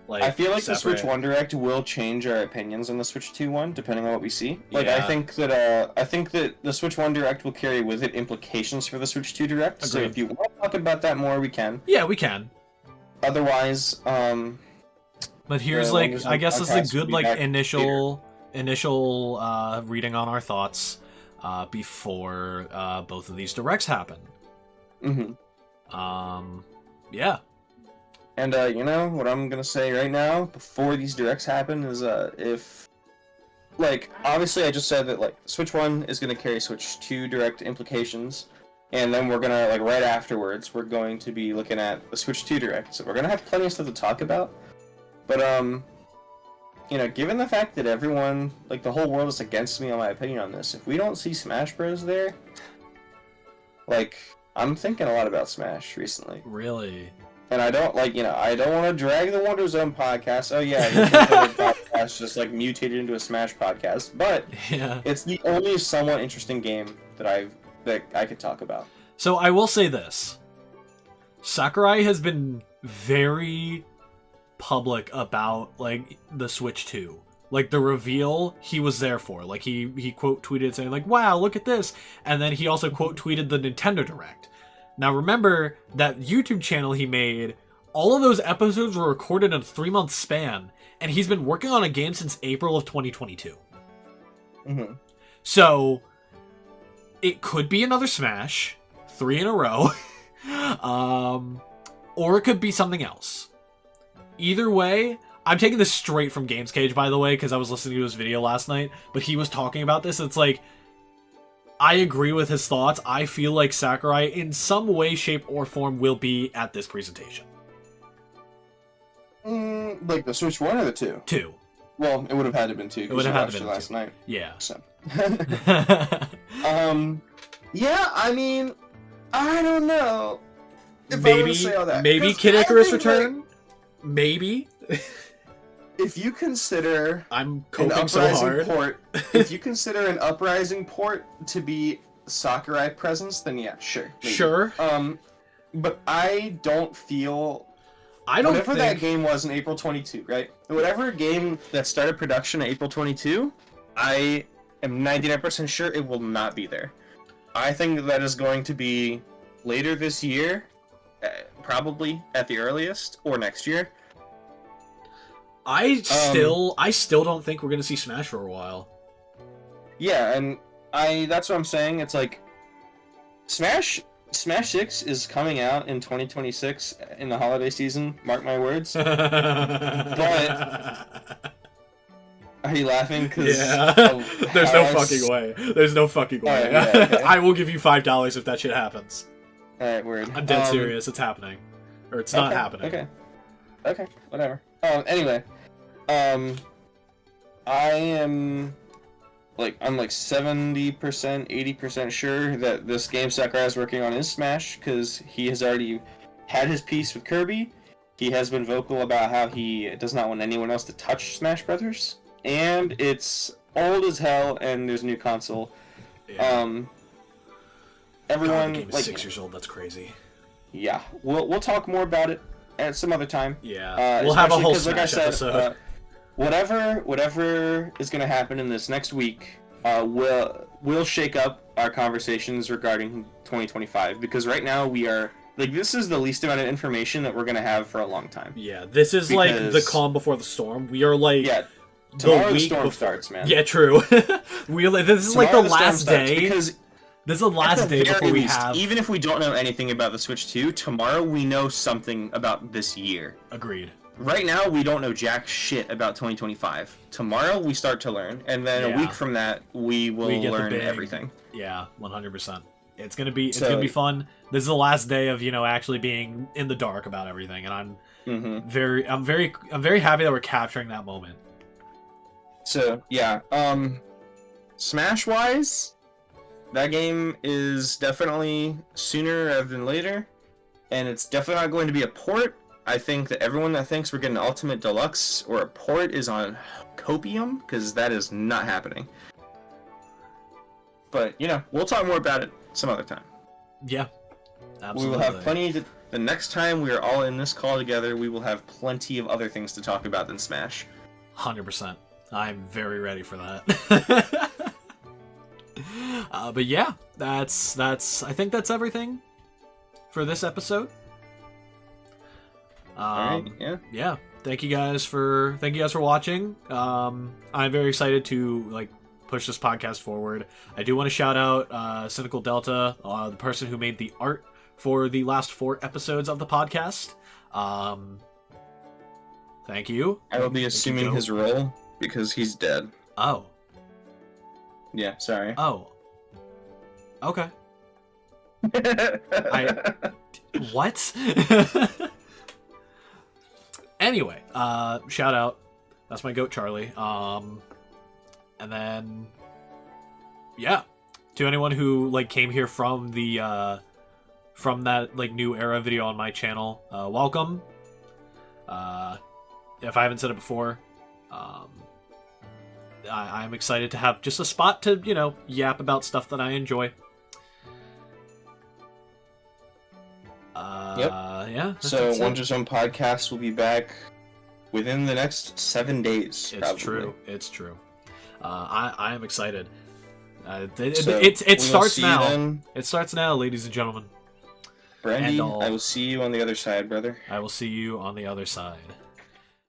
Like, I feel like separate. the Switch 1 Direct will change our opinions on the Switch 2 one, depending on what we see. Like, Yeah. I think that the Switch 1 Direct will carry with it implications for the Switch 2 Direct. Agreed. So if you want to talk about that more, we can. Yeah, we can. Otherwise, But here's Yeah, like, Wonders I guess this is a Podcast will good be like back initial reading on our thoughts before both of these directs happen. Yeah. And you know what I'm gonna say right now, before these directs happen, is if, like, obviously I just said that like Switch 1 is gonna carry Switch 2 Direct implications, and then we're gonna, like, right afterwards, we're going to be looking at the Switch 2 Direct, so we're gonna have plenty of stuff to talk about. But you know, given the fact that everyone, like, the whole world is against me on my opinion on this, if we don't see Smash Bros. There, like, I'm thinking a lot about Smash recently. Really. And I don't, like, you know, I don't want to drag the Wonder Zone podcast. Oh yeah, the podcast just like mutated into a Smash podcast, but Yeah. it's the only somewhat interesting game that I could talk about. So I will say this. Sakurai has been very public about like the Switch 2. Like the reveal he was there for. Like he quote tweeted saying like, "Wow, look at this." And then he also quote tweeted the Nintendo Direct. Now remember that YouTube channel he made, all of those episodes were recorded in a 3-month span, and he's been working on a game since April of 2022. So it could be another Smash, 3 in a row, or it could be something else. Either way, I'm taking this straight from Games Cage, by the way, because I was listening to his video last night, but he was talking about this. It's like, I agree with his thoughts. I feel like Sakurai, in some way, shape, or form, will be at this presentation. Like the Switch 1 or the 2? 2. Well, it would have had to have been 2 because you watched it last night. Yeah. So. Yeah, I mean, I don't know. If I were to say all that. Maybe 'Cause Kid I Icarus think, return? Maybe. if you consider I'm an coping so Uprising hard. port, if you consider an Uprising port to be Sakurai presence, then yeah, sure. Maybe. Sure. But I don't feel. I don't Whatever think... that game was in April 22, right? Whatever game that started production in April 22, I am 99% sure it will not be there. I think that is going to be later this year, probably at the earliest, or next year. I still don't think we're gonna see Smash for a while. Yeah, and that's what I'm saying. It's like Smash 6 is coming out in 2026 in the holiday season, mark my words. But are you laughing? Yeah. There's no fucking way. There's no fucking way. Right, yeah, okay. I will give you $5 if that shit happens. Alright, word. I'm dead serious. It's happening. Or it's not happening. Okay, whatever. Anyway. I am... I'm 70%, 80% sure that this game Sakurai is working on is Smash, because he has already had his piece with Kirby. He has been vocal about how he does not want anyone else to touch Smash Brothers. And it's old as hell, and there's a new console. Yeah. Everyone... God, the game is 6 years old, that's crazy. Yeah. We'll talk more about it at some other time. Yeah. We'll have a whole Smash episode. Whatever is going to happen in this next week, we'll shake up our conversations regarding 2025, because right now we are this is the least amount of information that we're going to have for a long time. Yeah, this is the calm before the storm. We are tomorrow the storm starts, man. Yeah, true. This is tomorrow the last day. Because this is the last day before we have. Even if we don't know anything about the Switch 2, tomorrow we know something about this year. Agreed. Right now, we don't know jack shit about 2025. Tomorrow, we start to learn, and then a week from that, we will learn everything. Yeah, 100%. It's gonna be fun. This is the last day of actually being in the dark about everything, and I'm very happy that we're capturing that moment. So yeah, Smash wise, that game is definitely sooner rather than later, and it's definitely not going to be a port. I think that everyone that thinks we're getting an Ultimate Deluxe or a port is on copium, because that is not happening. But, we'll talk more about it some other time. Yeah, absolutely. We will have plenty the next time we are all in this call together, we will have plenty of other things to talk about than Smash. 100%. I'm very ready for that. But yeah, I think that's everything for this episode. Alright, yeah. Thank you guys for watching. I'm very excited to push this podcast forward. I do want to shout out Cynical Delta, the person who made the art for the last 4 episodes of the podcast. Thank you. I will be assuming his role because he's dead. Oh. Yeah, sorry. Oh. Okay. What? Anyway, shout out. That's my goat, Charlie. And then, yeah, to anyone who came here from the from that new era video on my channel, welcome. If I haven't said it before, I'm excited to have just a spot to yap about stuff that I enjoy. Yep. Yeah. So Wonder Zone Podcast will be back within the next 7 days. It's true. I am excited. So it starts now. Then. It starts now, ladies and gentlemen. Brandy, I will see you on the other side, brother. I will see you on the other side.